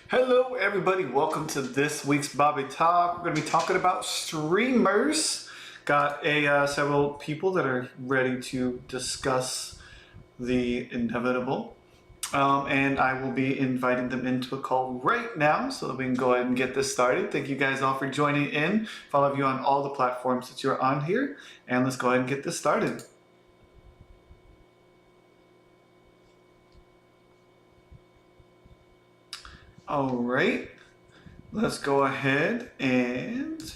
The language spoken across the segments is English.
Hello, everybody. Welcome to this week's Bobby Talk. We're going to be talking about streamers. Got several people that are ready to discuss the inevitable. And I will be inviting them into a call right now so that we can go ahead and get this started. Thank you guys all for joining in. Follow you on all the platforms that you're on here. And let's go ahead and get this started. All right. Let's go ahead and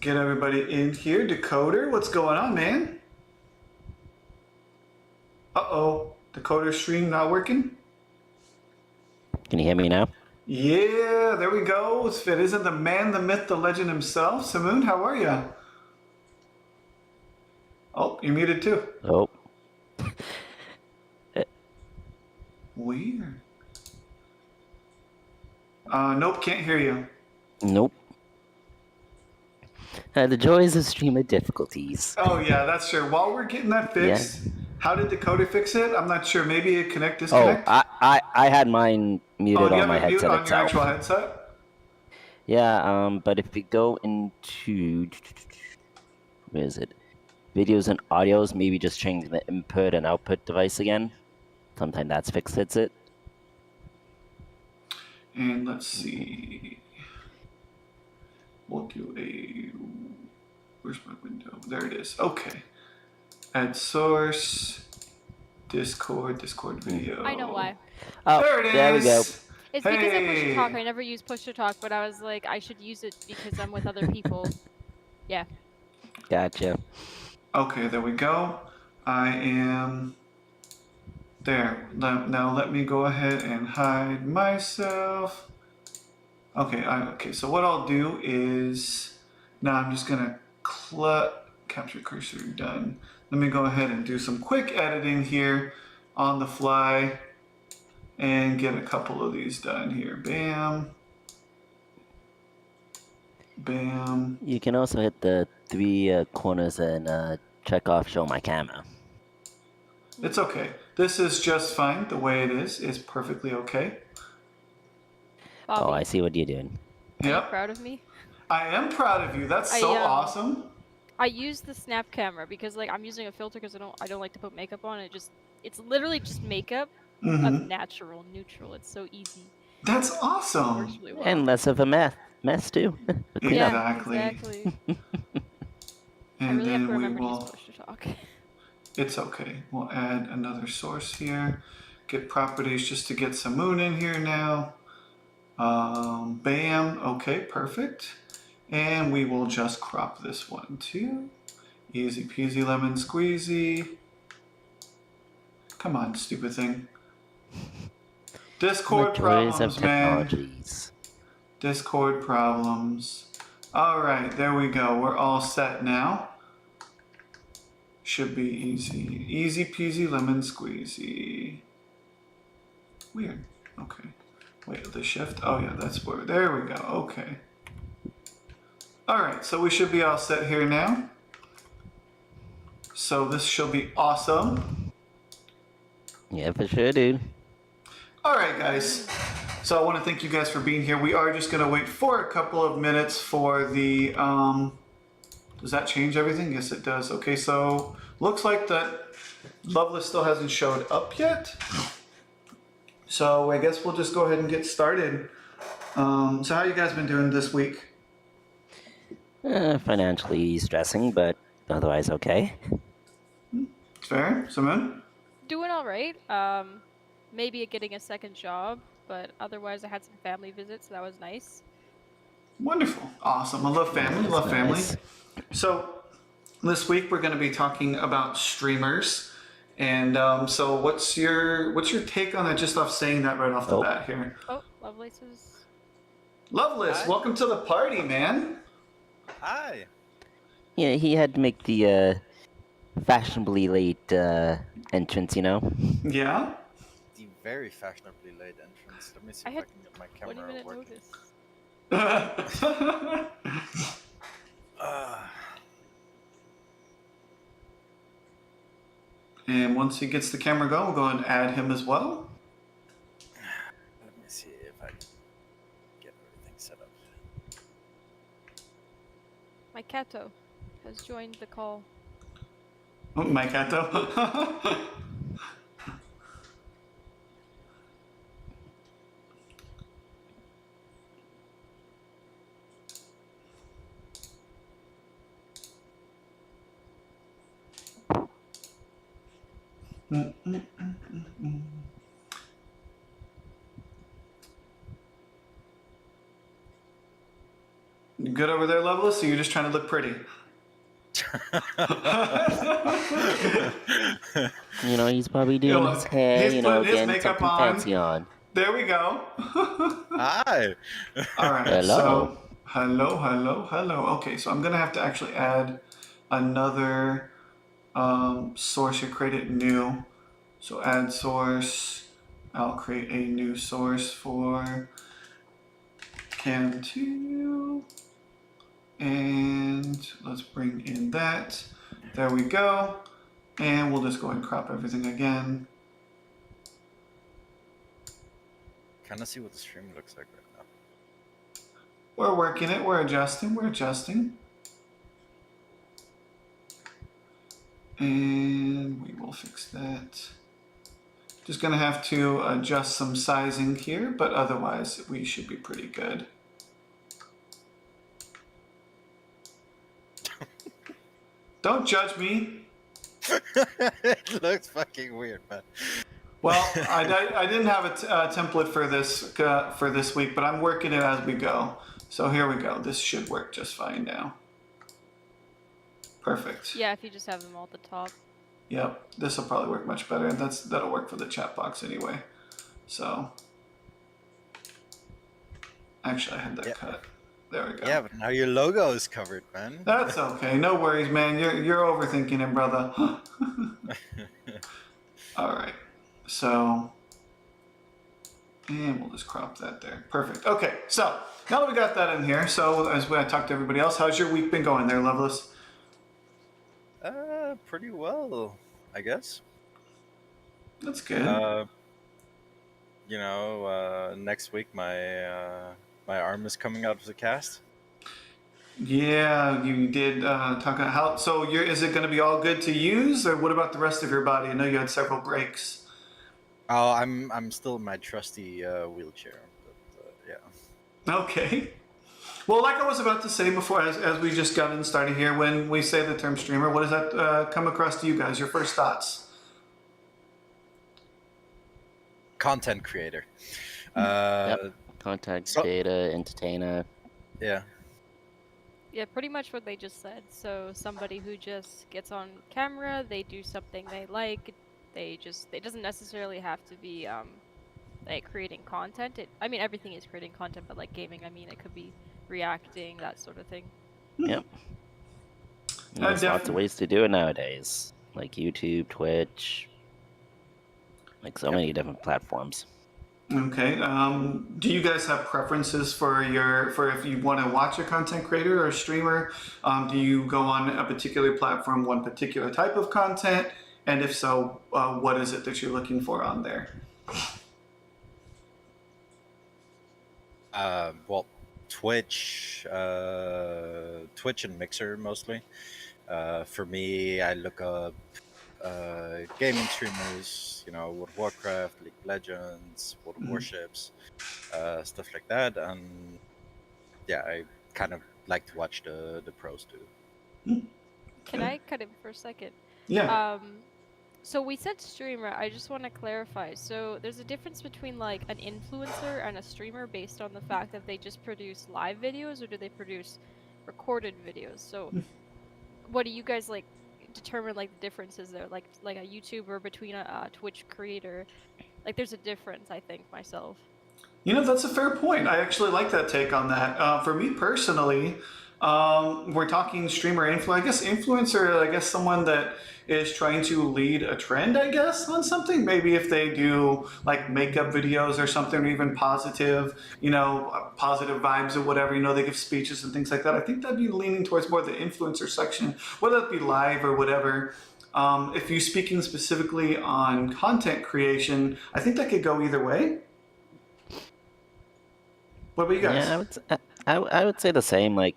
get everybody in here. Decoder, what's going on, man? Uh-oh. Decoder stream not working? Can you hear me now? Yeah, there we go. If it isn't the man, the myth, the legend himself. Simoon, how are you? Oh, you're muted too. Oh. Weird. Nope, can't hear you. Nope. The joys of streamer difficulties. Oh, yeah, that's true. While we're getting that fixed, How did Decoder fix it? I'm not sure. Maybe a connect, disconnect? Oh, I had mine muted you on my have it mute headset on itself. your actual headset? Yeah, but if we go into... Where is it? Videos and audios, maybe just change the input and output device again. Sometimes that's fixes it. And let's see. We'll do a... Where's my window? There it is. Okay. Add source. Discord video. I know why. Oh, there it is. There we go. It's because of push to talk. I never use push to talk, but I was like, I should use it because I'm with other people. Yeah. Gotcha. Okay, there we go. I am there. Now let me go ahead and hide myself. Okay, so what I'll do is now I'm just gonna capture cursor done. Let me go ahead and do some quick editing here on the fly and get a couple of these done here. Bam. Bam. You can also hit the three corners and check off show my camera. It's okay. This is just fine. The way it is perfectly okay. Bobby, Oh, I see what you're doing. Are you proud of me? I am proud of you. That's so awesome. I use the snap camera because like I'm using a filter because I don't like to put makeup on. It's literally just makeup of natural, neutral. It's so easy. That's awesome. Works really well. And less of a mess too. Exactly. Yeah, exactly. And I really then have to remember we to will. use push to talk. It's okay. We'll add another source here. Get properties just to get some moon in here now. Bam. Okay, perfect. And we will just crop this one too. Easy peasy lemon squeezy. Come on, stupid thing. Discord problems, man. Discord problems. All right, there we go. We're all set now. Should be easy. Easy peasy lemon squeezy. Weird. Okay. Wait, the shift? Oh yeah, that's where. There we go. Okay. All right, so we should be all set here now. So this should be awesome. Yeah, for sure, dude. All right, guys. So I want to thank you guys for being here. We are just going to wait for a couple of minutes for the... does that change everything? Yes, it does. Okay, so looks like that Loveless still hasn't showed up yet. So I guess we'll just go ahead and get started. So how you guys been doing this week? Financially stressing, but otherwise okay. Fair. Simone? Doing all right. Maybe getting a second job, but otherwise I had some family visits, so that was nice. Wonderful. Awesome. I love family. Love family. So this week we're going to be talking about streamers. And so what's your take on it, just off saying that right off the bat here? Oh, Lovelace is... Loveless, Hi. welcome to the party, man. Hi. Yeah, he had to make the fashionably late entrance, you know? Yeah? The very fashionably late entrance. Let me see I if had I can get my 20 camera minute working. notice. And once he gets the camera going, we'll go and add him as well. Let me see if I can My Kato has joined the call. Oh, my cat though. You good over there, Loveless? Or you just trying to look pretty? You know, he's probably doing Look, his hair, he's you know, putting his getting makeup something on. fancy on. There we go. Hi. All right. Hello. So hello. Okay, so I'm gonna have to actually add another source here. Create it new. So add source. I'll create a new source for Cam2. And let's bring in that. There we go. And we'll just go and crop everything again. Kind of see what the stream looks like right now. We're working it. We're adjusting. And we will fix that. Just gonna have to adjust some sizing here, but otherwise we should be pretty good. Don't judge me. It looks fucking weird, man. Well, I didn't have a template for this week, but I'm working it as we go. So here we go. This should work just fine now. Perfect. Yeah, if you just have them all at the top. Yep, this will probably work much better, and that'll work for the chat box anyway. So, actually, I had that cut. There we go. Yeah, but now your logo is covered, man. That's okay. No worries, man. You're overthinking it, brother. All right. So, and we'll just crop that there. Perfect. Okay. So now that we got that in here, so as I talked to everybody else, how's your week been going there, Loveless? Pretty well, I guess. That's good. You know, next week my my arm is coming out of the cast. Yeah, you did talk about how. So, is it going to be all good to use, or what about the rest of your body? I know you had several breaks. Oh, I'm still in my trusty wheelchair, but yeah. Okay. Well, like I was about to say before, as we just got in started here, when we say the term streamer, what does that come across to you guys? Your first thoughts? Content creator. Yep. Content creator, entertainer. Yeah. Yeah, pretty much what they just said. So somebody who just gets on camera, they do something they like. It doesn't necessarily have to be like creating content. I mean, everything is creating content, but like gaming, I mean, it could be reacting, that sort of thing. Yep. And there's lots of ways to do it nowadays, like YouTube, Twitch, like so many different platforms. Okay. Do you guys have preferences for if you want to watch a content creator or a streamer? Do you go on a particular platform, one particular type of content? And if so, what is it that you're looking for on there? Well, Twitch and Mixer mostly. For me, I look up gaming streamers, you know, World of Warcraft, League of Legends, World of Warships, stuff like that, and yeah, I kind of like to watch the pros too. Can I cut in for a second? Yeah. So we said streamer. I just want to clarify. So there's a difference between like an influencer and a streamer based on the fact that they just produce live videos, or do they produce recorded videos? So what do you guys like determine like the differences there? Like a YouTuber between a Twitch creator? Like there's a difference, I think, myself. You know, that's a fair point. I actually like that take on that. For me personally, we're talking streamer influencer. I guess influencer, I guess someone that is trying to lead a trend, I guess, on something. Maybe if they do like makeup videos or something, or even positive, you know, positive vibes or whatever, you know, they give speeches and things like that. I think that'd be leaning towards more the influencer section, whether it be live or whatever. If you're speaking specifically on content creation, I think that could go either way. What about you guys? Yeah, I would say the same. Like,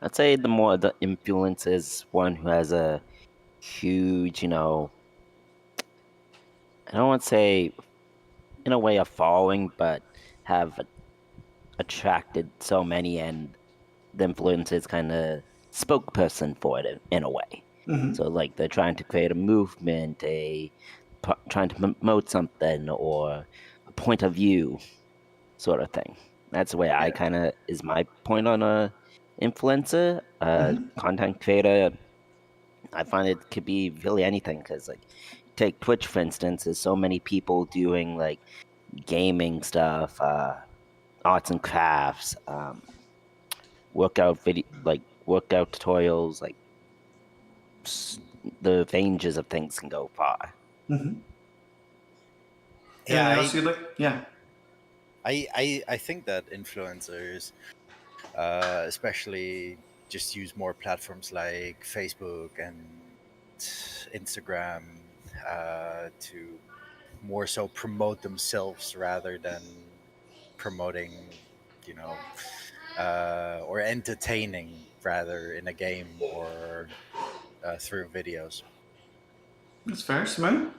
I'd say the more the influence is one who has a huge, I don't want to say in a way a following, but have attracted so many, and the influencer is kind of spokesperson for it in a way. Mm-hmm. So like they're trying to create a movement, trying to promote something or a point of view sort of thing. That's the way I Yeah. kind of is my point on a influencer, Mm-hmm. content creator. I find it could be really anything because like take Twitch for instance, there's so many people doing like gaming stuff, arts and crafts, workout tutorials, like the ranges of things can go far. Mm-hmm. Yeah, Anything else you'd like? Yeah. I think that influencers, especially, just use more platforms like Facebook and Instagram to more so promote themselves rather than promoting, you know, or entertaining rather in a game or through videos. That's fair, Simone.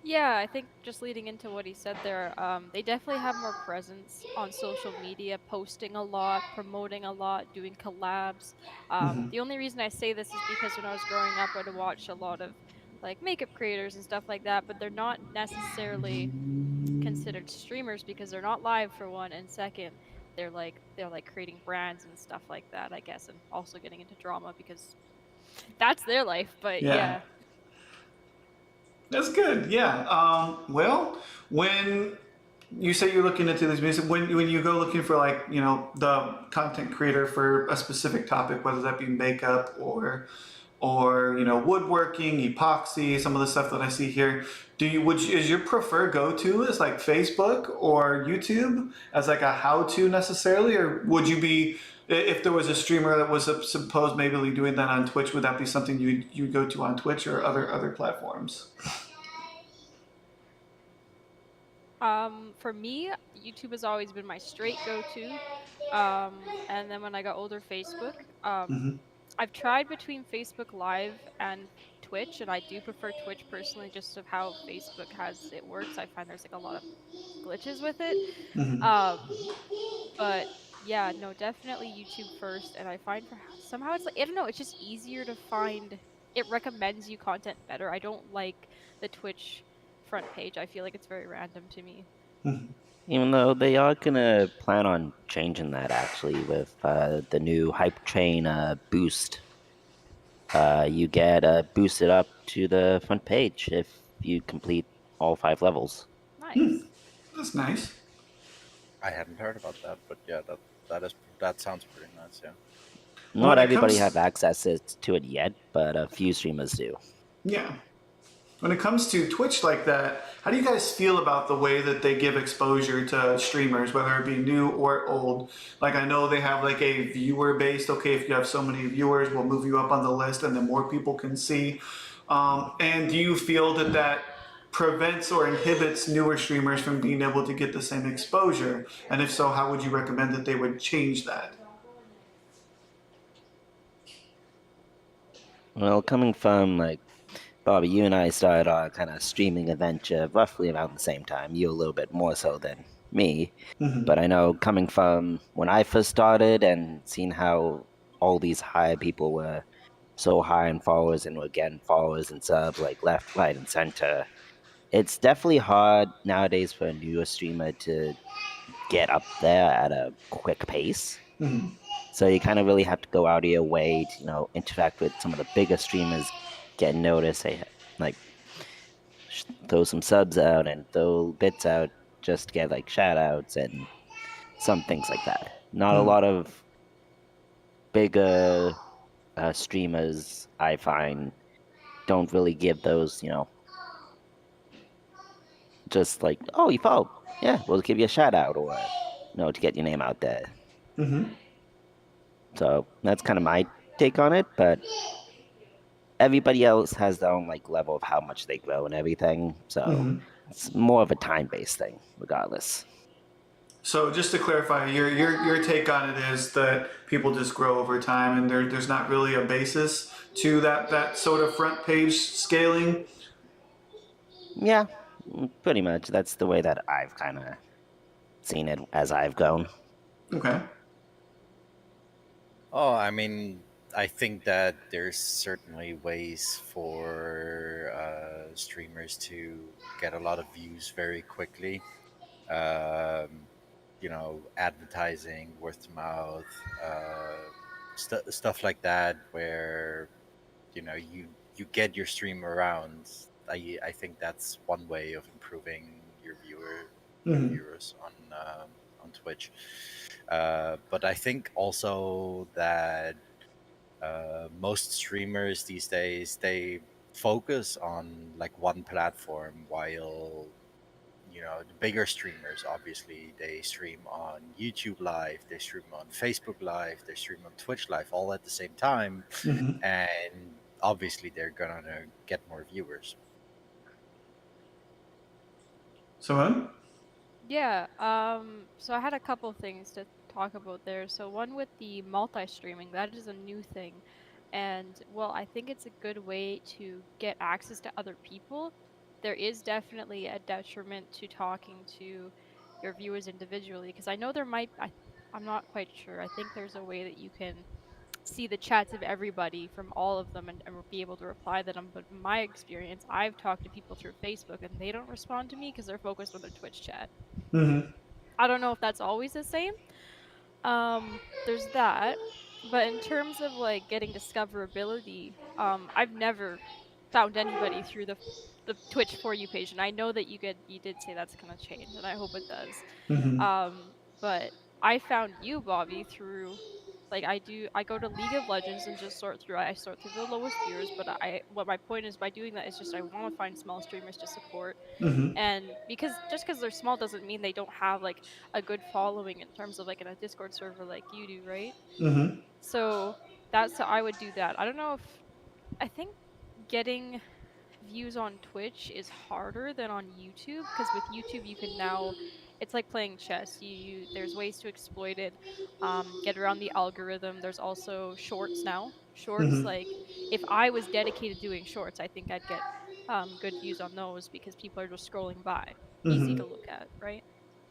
Yeah, I think just leading into what he said there, they definitely have more presence on social media, posting a lot, promoting a lot, doing collabs. Mm-hmm. The only reason I say this is because when I was growing up, I'd watch a lot of like makeup creators and stuff like that, but they're not necessarily considered streamers because they're not live for one, and second, they're like creating brands and stuff like that, I guess, and also getting into drama because that's their life. But Yeah. yeah. That's good. Yeah. Well, when you say you're looking into this music, when you go looking for like the content creator for a specific topic, whether that be makeup or woodworking, epoxy, some of the stuff that I see here, is your preferred go-to is like Facebook or YouTube as like a how-to necessarily, or would you be if there was a streamer that was supposed maybe doing that on Twitch, would that be something you go to on Twitch or other platforms? For me, YouTube has always been my straight go-to. And then when I got older, Facebook. Mm-hmm. I've tried between Facebook Live and Twitch, and I do prefer Twitch personally, just of how Facebook has it works. I find there's like a lot of glitches with it. Mm-hmm. Um, but yeah, no, definitely YouTube first. And I find somehow it's like I don't know, it's just easier to find. It recommends you content better. I don't like the Twitch front page. I feel like it's very random to me. Mm-hmm. Even though they are gonna plan on changing that actually with the new hype train boost. You get boosted up to the front page if you complete all 5 levels. Nice. That's nice. I hadn't heard about that, but yeah, that sounds pretty nice. Yeah. Well, Not when it everybody comes, have access to it yet, but a few streamers do. yeah, when it comes to Twitch like that, how do you guys feel about the way that they give exposure to streamers, whether it be new or old? Like I know they have like a viewer based. Okay, if you have so many viewers, we'll move you up on the list, and then more people can see. And do you feel that that prevents or inhibits newer streamers from being able to get the same exposure? And if so, how would you recommend that they would change that? Well, coming from like Bobby, you and I started our kind of streaming adventure roughly around the same time. You a little bit more so than me. Mm-hmm. But I know coming from when I first started and seeing how all these high people were so high in followers and were getting followers and subs like left, right, and center, it's definitely hard nowadays for a newer streamer to get up there at a quick pace. Mm-hmm. So you kind of really have to go out of your way to, interact with some of the bigger streamers, get noticed, say, like, throw some subs out and throw bits out just to get like shout outs and some things like that. Not a Mm-hmm. lot of bigger streamers, I find, don't really give those, just like, oh, you followed. Yeah, we'll give you a shout out or, to get your name out there. Mm-hmm. So that's kind of my take on it, but everybody else has their own like level of how much they grow and everything. So Mm-hmm. it's more of a time based thing, regardless. So just to clarify, your take on it is that people just grow over time, and there's not really a basis to that sort of front page scaling. Yeah, pretty much. That's the way that I've kind of seen it as I've grown. Okay. Oh, I mean, I think that there's certainly ways for streamers to get a lot of views very quickly. Um, advertising, word of mouth, stuff like that, where you get your stream around. I think that's one way of improving your Mm-hmm. viewers on Twitch. But I think also that most streamers these days, they focus on like one platform, while the bigger streamers, obviously, they stream on YouTube Live, they stream on Facebook Live, they stream on Twitch Live, all at the same time, Mm-hmm. and obviously they're gonna get more viewers. Simone? Yeah, so I had a couple things to talk about there. So one with the multi-streaming, that is a new thing. And well, I think it's a good way to get access to other people. There is definitely a detriment to talking to your viewers individually, because I know I'm not quite sure. I think there's a way that you can see the chats of everybody from all of them and be able to reply to them. But in my experience, I've talked to people through Facebook and they don't respond to me because they're focused on their Twitch chat. Mm-hmm. I don't know if that's always the same. There's that. But in terms of like getting discoverability, I've never found anybody through the Twitch for you page, and I know that you did say that's gonna change, and I hope it does. Mm-hmm. But I found you, Bobby, through like I go to League of Legends and just I sort through the lowest viewers, but what my point is by doing that is just I want to find small streamers to support. Mm-hmm. And because they're small doesn't mean they don't have like a good following in terms of like in a Discord server like you do, right? Mm-hmm. So that's how I would do that. I don't know if I think getting views on Twitch is harder than on YouTube, because with YouTube you can now it's like playing chess. There's ways to exploit it, get around the algorithm. There's also shorts now. Shorts, Mm-hmm. like if I was dedicated to doing shorts, I think I'd get good views on those because people are just scrolling by. Easy Mm-hmm. to look at, right?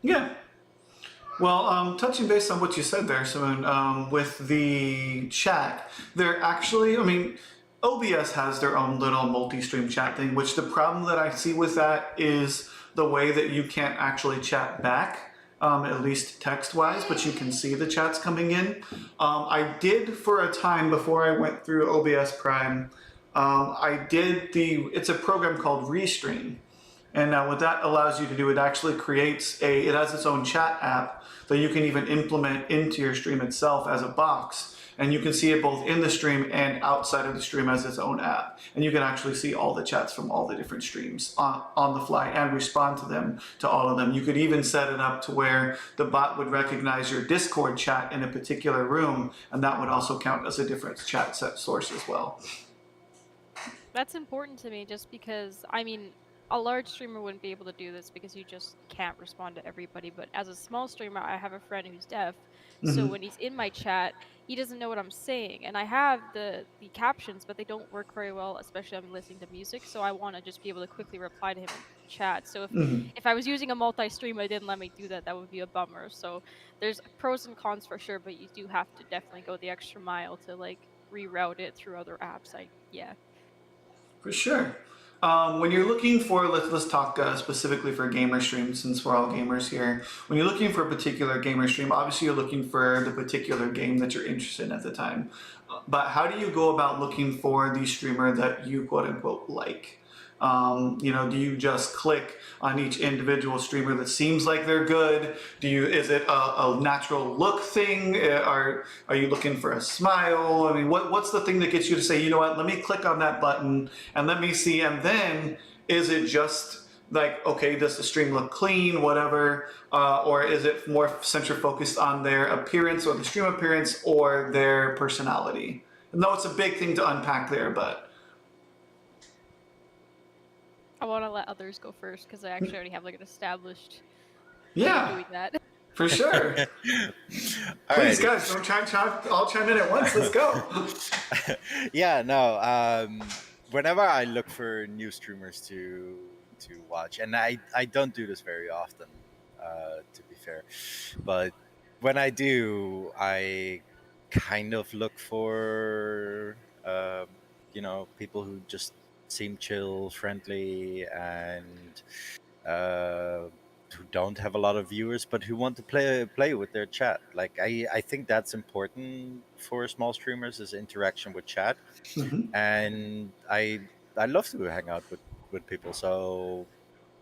Yeah. Well, touching base on what you said there, Simone, with the chat, they're actually, I mean, OBS has their own little multi-stream chat thing, which the problem that I see with that is the way that you can't actually chat back, at least text-wise, but you can see the chats coming in. I did for a time before I went through OBS Prime, it's a program called Restream. And now what that allows you to do, it actually it has its own chat app that you can even implement into your stream itself as a box. And you can see it both in the stream and outside of the stream as its own app. And you can actually see all the chats from all the different streams on the fly and respond to all of them. You could even set it up to where the bot would recognize your Discord chat in a particular room, and that would also count as a different chat set source as well. That's important to me just because, I mean, a large streamer wouldn't be able to do this because you just can't respond to everybody. But as a small streamer, I have a friend who's deaf. So when he's in my chat, he doesn't know what I'm saying. And I have the captions, but they don't work very well, especially when I'm listening to music. So I want to just be able to quickly reply to him in chat. So if I was using a multi-stream, I didn't let me do that, that would be a bummer. So there's pros and cons for sure, but you do have to definitely go the extra mile to like reroute it through other apps. Yeah. For sure. When you're looking for, let's talk specifically for gamer streams, since we're all gamers here. When you're looking for a particular gamer stream, obviously you're looking for the particular game that you're interested in at the time. But how do you go about looking for the streamer that you quote unquote like? Do you just click on each individual streamer that seems like they're good? Is it a natural look thing? Are you looking for a smile? I mean, what's the thing that gets you to say, you know what, let me click on that button and let me see, and then is it just like, okay, does the stream look clean, whatever, or is it more center focused on their appearance or the stream appearance or their personality? No, it's a big thing to unpack there, but I want to let others go first because I actually already have like an established way of yeah. doing that. For sure. Please, Alrighty. guys, don't all chime in at once. Let's go. Yeah, no. Whenever I look for new streamers to watch, and I don't do this very often, to be fair, but when I do, I kind of look for people who just seem chill, friendly, and uh, who don't have a lot of viewers, but who want to play with their chat. Like I think that's important for small streamers is interaction with chat, Mhm. and I love to hang out with people. So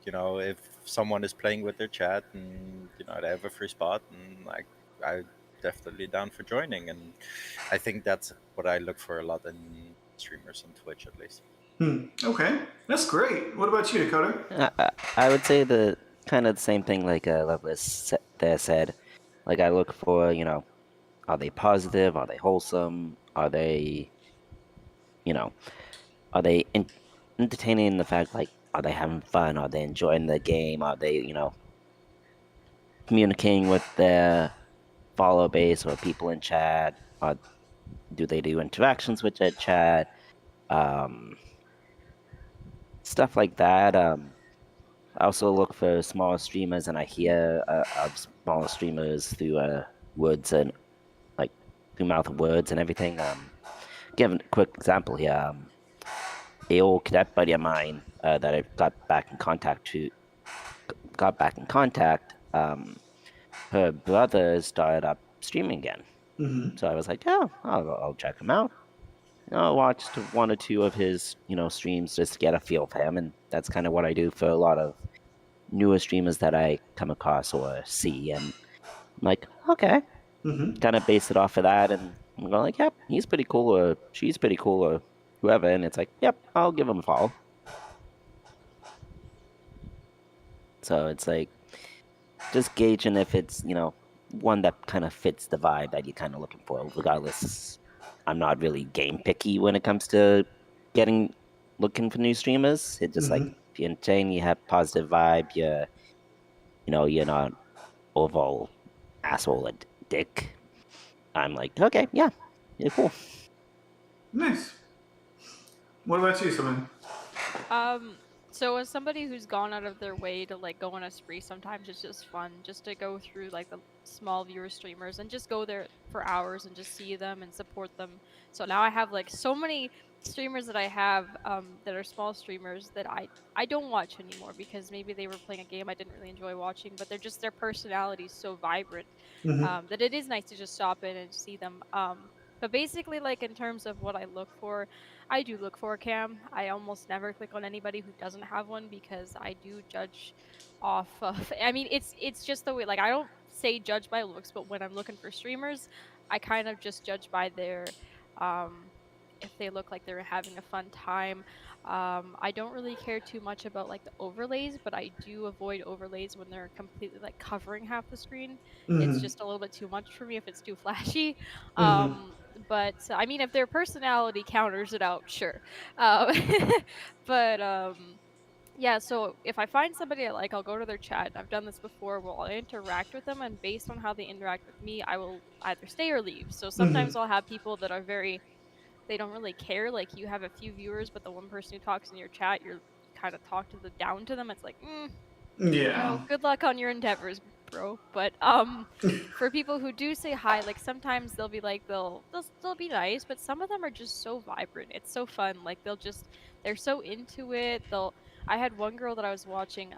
if someone is playing with their chat and they have a free spot, and I definitely down for joining, and I think that's what I look for a lot in streamers on Twitch at least. Okay, that's great. What about you, Dakota? I would say the kind of the same thing like Lovelace there said. Like I look for, are they positive? Are they wholesome? Are they, you know, are they entertaining in the fact like are they having fun? Are they enjoying the game? Are they, communicating with their follower base or people in chat? Or do they do interactions with their chat? Um, Stuff like that. I also look for smaller streamers, and I hear of smaller streamers through words and like through mouth of words and everything. Give a quick example here. A old cadet buddy of mine that I got back in contact. Her brother started up streaming again, Mm-hmm. so I was like, yeah, I'll check him out. I watched one or two of his streams just to get a feel for him, and that's kind of what I do for a lot of newer streamers that I come across or see, and I'm like, okay, Mm-hmm. kind of base it off of that, and I'm going like, yep, he's pretty cool, or she's pretty cool, or whoever, and it's like, yep, I'll give him a follow. So it's like just gauging if it's one that kind of fits the vibe that you're kind of looking for. Regardless, I'm not really game picky when it comes to getting looking for new streamers. It's just like Mm-hmm. if you're entertaining, you have positive vibe, you're not overall asshole a dick. I'm like, okay, yeah, cool. Nice. What about you, Simon? So as somebody who's gone out of their way to like go on a spree, sometimes it's just fun just to go through like the small viewer streamers and just go there for hours and just see them and support them. So now I have like so many streamers that I have that are small streamers that I don't watch anymore because maybe they were playing a game I didn't really enjoy watching, but they're just their personality is so vibrant Mm-hmm. that it is nice to just stop in and see them. But basically, like in terms of what I look for, I do look for a cam. I almost never click on anybody who doesn't have one because I do judge off of. I mean, it's just the way. Like I don't say judge by looks, but when I'm looking for streamers, I kind of just judge by their um if they look like they're having a fun time. I don't really care too much about like the overlays, but I do avoid overlays when they're completely like covering half the screen. It's Mm-hmm. just a little bit too much for me if it's too flashy. Mm-hmm. But I mean, if their personality counters it out, sure. Um, but yeah, so if I find somebody I like, I'll go to their chat. I've done this before. Well, I'll interact with them, and based on how they interact with me, I will either stay or leave. So Mm-hmm. sometimes I'll have people that are very, they don't really care. Like you have a few viewers, but the one person who talks in your chat, you kind of talk to the down to them. It's like, Yeah. good luck on your endeavors, bro. But for people who do say hi, like sometimes they'll be like they'll be nice, but some of them are just so vibrant. It's so fun. Like they're so into it. I had one girl that I was watching,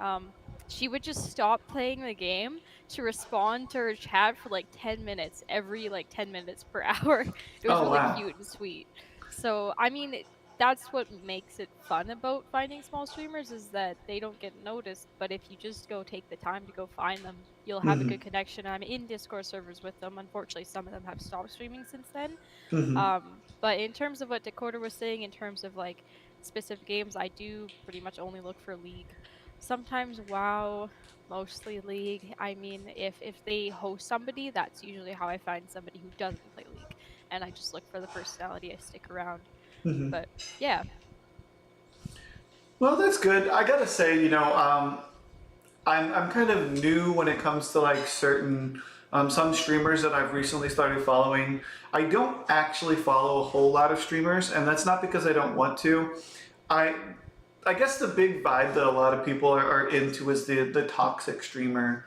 she would just stop playing the game to respond to her chat for like 10 minutes every like 10 minutes per hour. It was Oh really wow. cute and sweet. So, I mean, that's what makes it fun about finding small streamers is that they don't get noticed, but if you just go take the time to go find them, you'll have a Mm-hmm. good connection. I'm in Discord servers with them. Unfortunately, some of them have stopped streaming since then. Mm-hmm. But in terms of what Dakota was saying, in terms of like specific games, I do pretty much only look for League. Sometimes WoW, mostly League. I mean, if they host somebody, that's usually how I find somebody who doesn't play League, and I just look for the personality. I stick around. Mm-hmm. But yeah. Well, that's good. I gotta say, I'm kind of new when it comes to like certain some streamers that I've recently started following. I don't actually follow a whole lot of streamers, and that's not because I don't want to. I I guess the big vibe that a lot of people are into is the toxic streamer,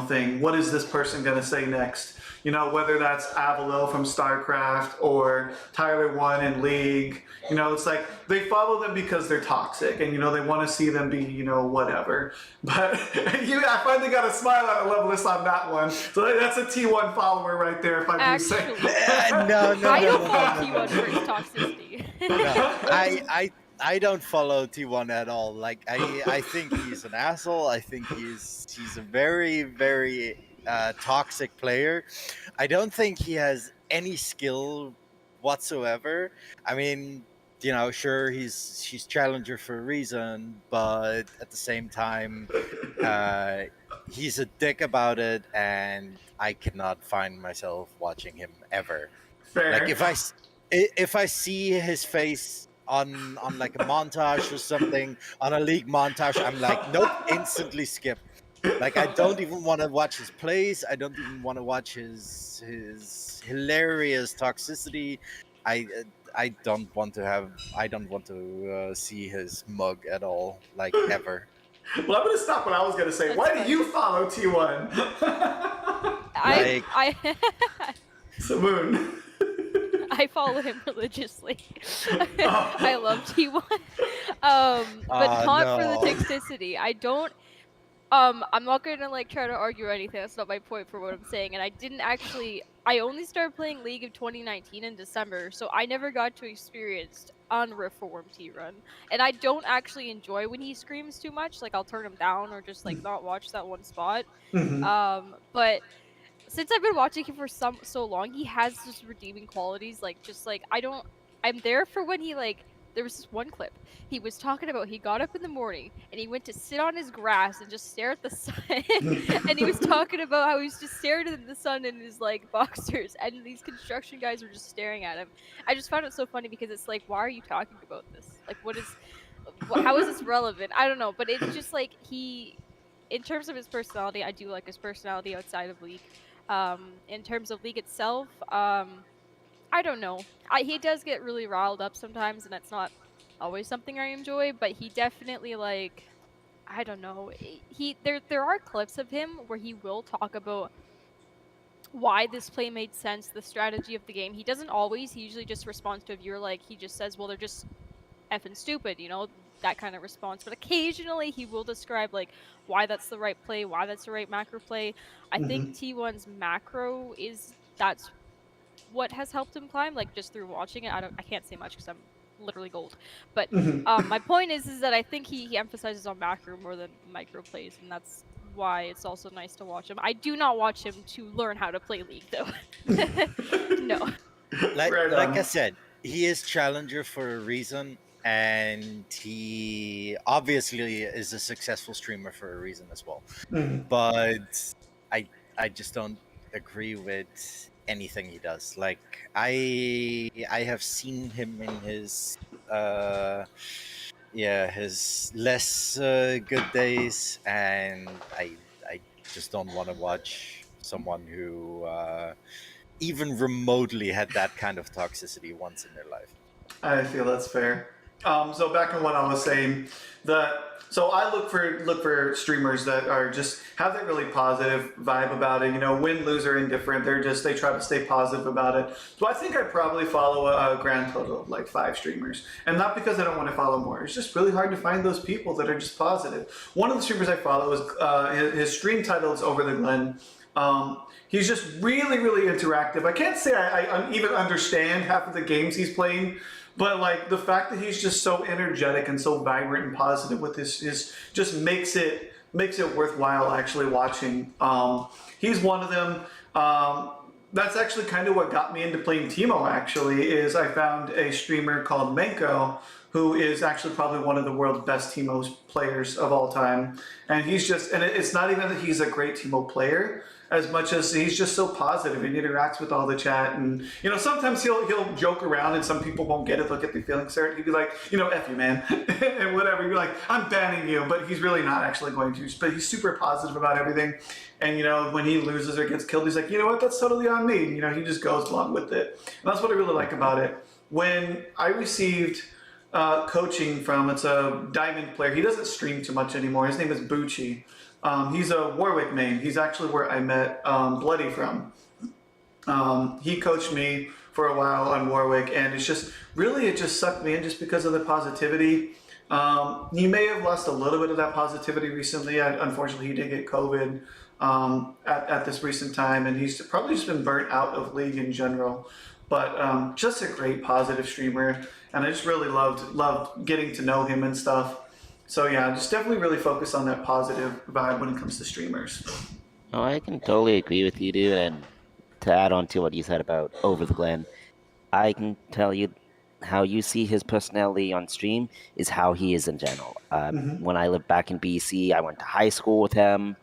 thing. What is this person gonna say next? Whether that's Avalo from StarCraft or Tyler One in League. It's like they follow them because they're toxic, and they want to see them be, whatever. But I finally got a smile out of Levelist on that one. So that's a T1 follower right there, if I do say. Actually, No, I don't follow T1 for his toxicity. no. I don't follow T1 at all. Like I think he's an asshole. I think he's a very very toxic player. I don't think he has any skill whatsoever. I mean, sure he's challenger for a reason, but at the same time, uh, he's a dick about it, and I cannot find myself watching him ever. Fair. Like if I see his face on like a montage or something, on a league montage, I'm like, nope, instantly skip. Like I don't even want to watch his plays. I don't even want to watch his hilarious toxicity. I I don't want to see his mug at all, like ever. Well, I'm gonna stop what I was gonna say. That's Why fine. do you follow T1? I Samoon. I follow him religiously. I love T1. But not for the No. toxicity. I don't. I'm not gonna like try to argue or anything. That's not my point for what I'm saying. And I didn't actually. I only started playing League of 2019 in December, so I never got to experience unreformed T-Run. And I don't actually enjoy when he screams too much. Like I'll turn him down or just like not watch that one spot. But since I've been watching him for so long, he has just redeeming qualities. Like just like I'm there for when he like. There was this one clip he was talking about. He got up in the morning and he went to sit on his grass and just stare at the sun. And he was talking about how he was just staring at the sun in his like boxers, and these construction guys were just staring at him. I just found it so funny because it's like, why are you talking about this? Like, how is this relevant? I don't know, but it's just like in terms of his personality, I do like his personality outside of League. In terms of League itself, I don't know. He does get really riled up sometimes, and that's not always something I enjoy. But he definitely like, I don't know. There are clips of him where he will talk about why this play made sense, the strategy of the game. He doesn't always. He usually just responds to a viewer like he just says, "Well, they're just effing stupid," that kind of response. But occasionally he will describe like why that's the right play, why that's the right macro play. I think T1's macro that's what has helped him climb, like just through watching it. I can't say much because I'm literally gold. But my point is that I think he emphasizes on macro more than micro plays, and that's why it's also nice to watch him. I do not watch him to learn how to play League though. No. Like Right like on. I said, he is challenger for a reason, and he obviously is a successful streamer for a reason as well. But I just don't agree with anything he does. Like I have seen him in his his less good days, and I just don't want to watch someone who even remotely had that kind of toxicity once in their life. I feel that's fair. So back on what I was saying, so I look for streamers that are just have that really positive vibe about it. Win, lose, or indifferent. They try to stay positive about it. So I think I probably follow a grand total of like 5 streamers, and not because I don't want to follow more. It's just really hard to find those people that are just positive. One of the streamers I follow is his stream title is Over the Glen. He's just really, really interactive. I can't say I even understand half of the games he's playing, but like the fact that he's just so energetic and so vibrant and positive with his just makes it worthwhile actually watching. He's one of them. That's actually kind of what got me into playing Teemo. Actually, is I found a streamer called Menko who is actually probably one of the world's best Teemo players of all time. And he's just, and it's not even that he's a great Teemo player as much as he's just so positive and interacts with all the chat. And, you know, sometimes he'll joke around and some people won't get it. They'll get the feelings hurt. He'd be like, you know, F you, man, and whatever. He'd be like, I'm banning you, but he's really not actually going to. But he's super positive about everything. And, you know, when he loses or gets killed, he's like, you know what, that's totally on me. You know, he just goes along with it. And that's what I really like about it. When I received coaching from, it's a diamond player. He doesn't stream too much anymore. His name is Bucci. He's a Warwick main. He's actually where I met Bloody from. He coached me for a while on Warwick, and it's just really, it just sucked me in just because of the positivity. He may have lost a little bit of that positivity recently. Unfortunately, he did get COVID at this recent time, and he's probably just been burnt out of League in general. But just a great positive streamer, and I just really loved getting to know him and stuff. So yeah, just definitely really focus on that positive vibe when it comes to streamers. Oh, I can totally agree with you, dude. And to add on to what you said about Over the Glen, I can tell you how you see his personality on stream is how he is in general. When I lived back in BC, I went to high school with him,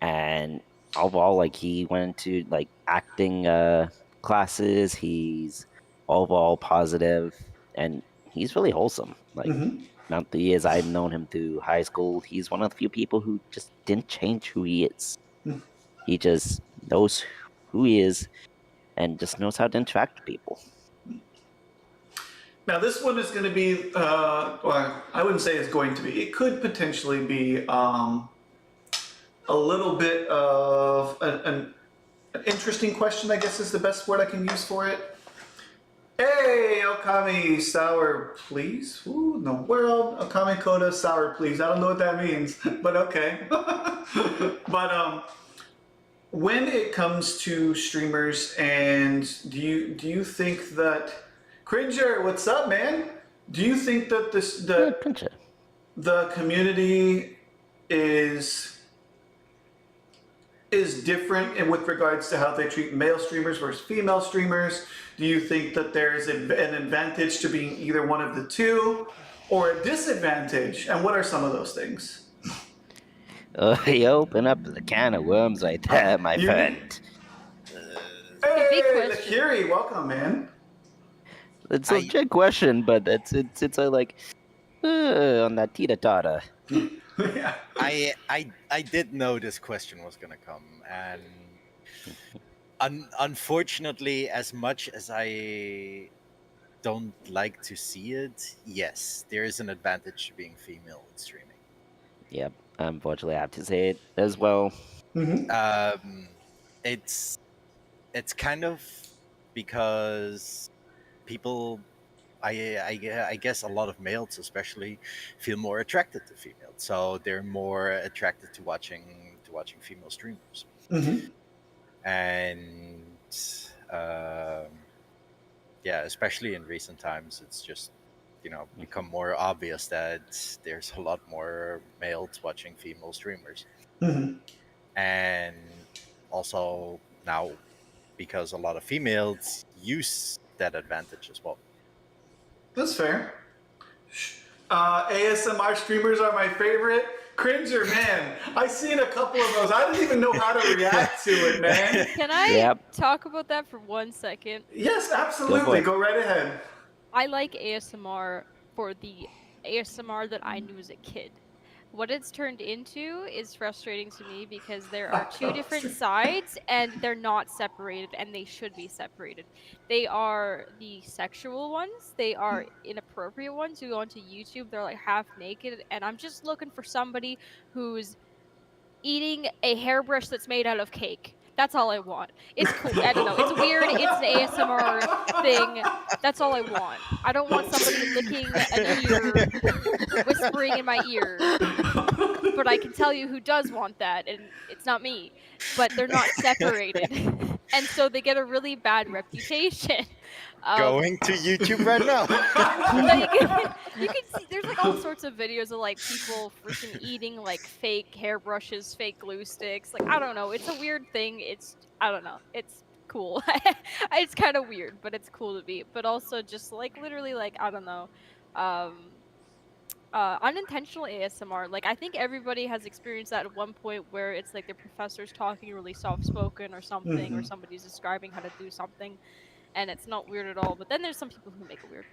and overall, like he went into like acting classes. He's overall positive, and he's really wholesome. Like amount the years I've known him through high school, he's one of the few people who just didn't change who he is. He just knows who he is and just knows how to interact with people. Now this one is going to be, well, I wouldn't say it's going to be. It could potentially be a little bit of an interesting question, I guess is the best word I can use for it. Hey, Okami sour, please. Ooh, no world. Okami Koda sour, please. I don't know what that means, but okay. But when it comes to streamers, and do you think that Cringer, what's up, man? Do you think that the community is different in with regards to how they treat male streamers versus female streamers? Do you think that there is an advantage to being either one of the two, or a disadvantage? And what are some of those things? You open up the can of worms right there, my friend. Hey, big question. Lakiri, welcome, man. It's a legit question, but it's like on that teeter totter. Yeah. I did know this question was gonna come, and unfortunately, as much as I don't like to see it, yes, there is an advantage to being female in streaming. Yep, unfortunately, I have to say it as well. It's kind of because people, I guess a lot of males especially feel more attracted to females, so they're more attracted to watching female streamers. And yeah, especially in recent times, it's just become more obvious that there's a lot more males watching female streamers. And also now, because a lot of females use that advantage as well. That's fair. ASMR streamers are my favorite. Cringer, man. I seen a couple of those. I didn't even know how to react to it, man. Can I talk about that for 1 second? Yes, absolutely. Go right ahead. I like ASMR for the ASMR that I knew as a kid. What it's turned into is frustrating to me because there are two different sides and they're not separated, and they should be separated. They are the sexual ones, they are inappropriate ones who go onto YouTube, they're like half naked, and I'm just looking for somebody who's eating a hairbrush that's made out of cake. That's all I want. It's cool. I don't know. It's weird. It's an ASMR thing. That's all I want. I don't want somebody licking an ear, whispering in my ear. But I can tell you who does want that, and it's not me. But they're not separated. And so they get a really bad reputation. Going to YouTube right now. Like, you can see there's like all sorts of videos of like people freaking eating like fake hairbrushes, fake glue sticks. Like, I don't know. It's a weird thing. I don't know. It's cool. It's kind of weird, but it's cool to be. But also just like literally like, I don't know. um, unintentional ASMR. Like I think everybody has experienced that at one point where it's like their professor's talking really soft spoken or something, or Mm-hmm. somebody's describing how to do something, and it's not weird at all. But then there's some people who make it weird,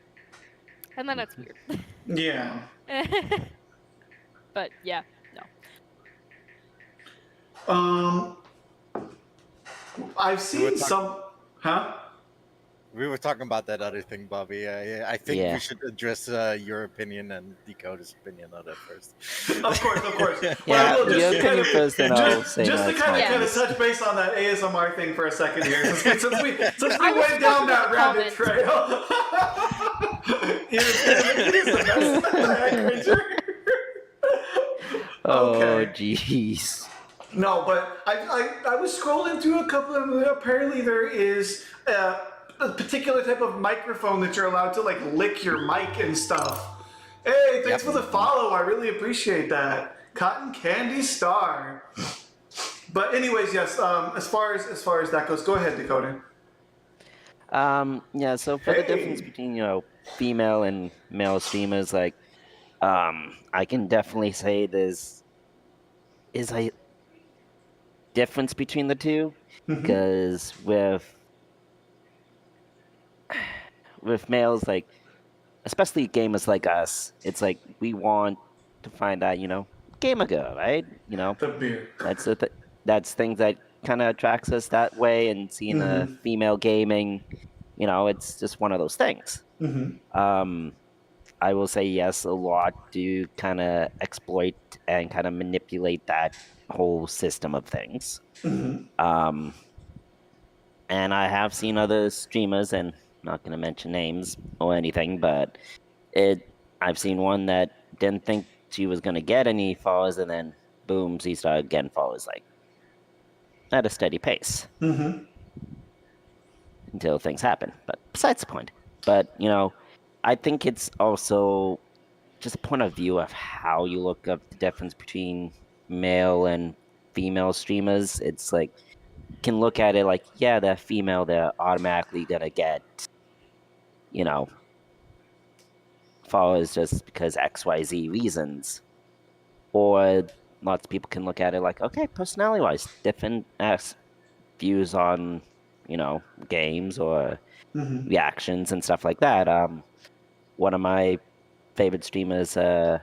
and then it's weird. Yeah. But yeah, no. Um, I've We were seen some. Huh? We were talking about that other thing, Bobby. I think Yeah. we should address your opinion and Dakota's opinion on that first. Of course, of course. But I Yeah, will your just opinion first, then I'll just say just my to small kind of piece. touch base on that ASMR thing for a second here, since we I was went down stuck that with the rabbit comment. trail. It is the best. What the heck, Richard? Oh, Okay. jeez. No, but I was scrolling through a couple of them. Apparently, there is a particular type of microphone that you're allowed to like lick your mic and stuff. Hey, thanks for the follow. I really appreciate that. Cotton Candy Star. But anyways, yes. As far as that goes, go ahead, Dakota. Yeah, so for the difference Hey. between, female and male streamers, like, I can definitely say there's is a difference between the two, Mm-hmm. because with males, like, especially gamers like us, it's like we want to find that, gamer girl, right? The beer. That's that's things that kind of attracts us that way, and seeing a Mm-hmm. female gaming, it's just one of those things. Mm-hmm. I will say yes, a lot do kind of exploit and kind of manipulate that whole system of things. Mm-hmm. And I have seen other streamers, and not going to mention names or anything, but I've seen one that didn't think she was going to get any followers, and then boom, she started getting followers like at a steady pace Mm-hmm. until things happen. But besides the point. But I think it's also just a point of view of how you look up the difference between male and female streamers. It's like can look at it like, yeah, they're female, they're automatically gonna get, followers just because XYZ reasons. Or lots of people can look at it like, okay, personality wise, different views on, games or Mm-hmm. reactions and stuff like that. One of my favorite streamers, Erwin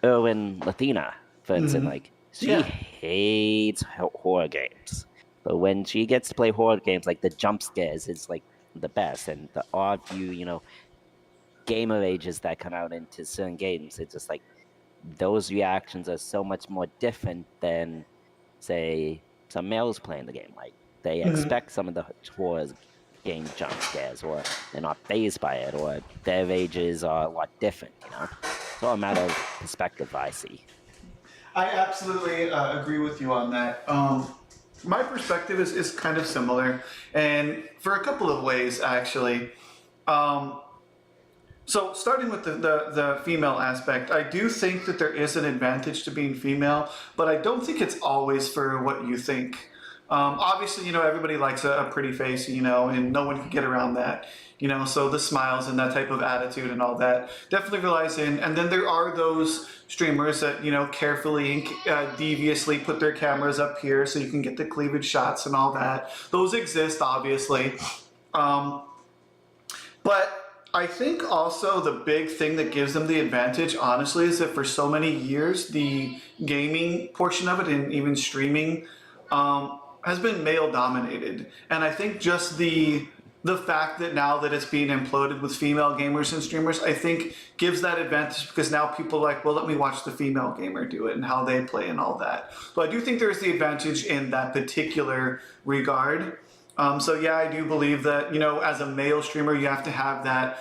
Lathina, for instance, Mm-hmm. like she Yeah. hates horror games, but when she gets to play horror games, like the jump scares is like the best, and the odd few, gamer ages that come out into certain games, it's just like those reactions are so much more different than, say, some males playing the game. Like they Mm-hmm. expect some of the horror game jump scares, or they're not phased by it, or their ages are a lot different. It's all a matter of perspective, I see. I absolutely agree with you on that. My perspective is kind of similar, and for a couple of ways, actually. So, starting with the female aspect, I do think that there is an advantage to being female, but I don't think it's always for what you think. Obviously, everybody likes a pretty face, and no one can get around that. So the smiles and that type of attitude and all that definitely relies in. And then there are those streamers that, carefully and deviously put their cameras up here so you can get the cleavage shots and all that. Those exist, obviously. But I think also the big thing that gives them the advantage, honestly, is that for so many years, the gaming portion of it and even streaming has been male dominated. And I think just the fact that now that it's being imploded with female gamers and streamers, I think gives that advantage because now people are like, well, let me watch the female gamer do it and how they play and all that. So I do think there's the advantage in that particular regard. So yeah, I do believe that as a male streamer, you have to have that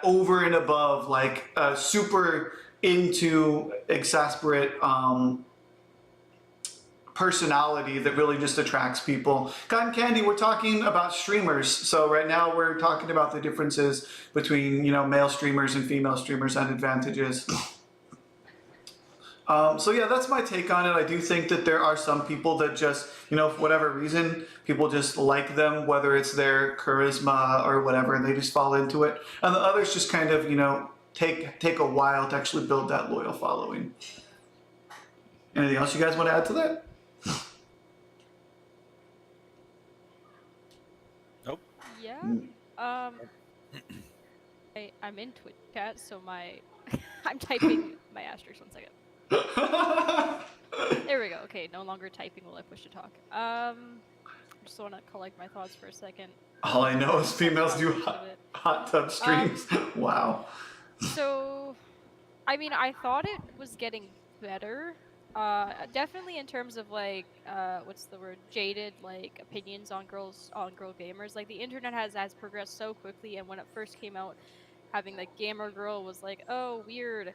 over and above, like super into exasperate personality that really just attracts people. Cotton Candy, we're talking about streamers. So right now we're talking about the differences between male streamers and female streamers and advantages. So yeah, that's my take on it. I do think that there are some people that just, for whatever reason, people just like them, whether it's their charisma or whatever, and they just fall into it. And the others just kind of, take a while to actually build that loyal following. Anything else you guys want to add to that? Nope. Yeah. I'm in Twitch chat, so my I'm typing my asterisk 1 second. There we go. Okay, no longer typing while I push to talk. Just want to collect my thoughts for a second. All I know is females do Conversation a bit. hot tub streams. Wow. So, I mean, I thought it was getting better. Definitely in terms of like, what's the word? Jaded like opinions on girl gamers. Like the internet has progressed so quickly, and when it first came out, having like gamer girl was like, oh, weird,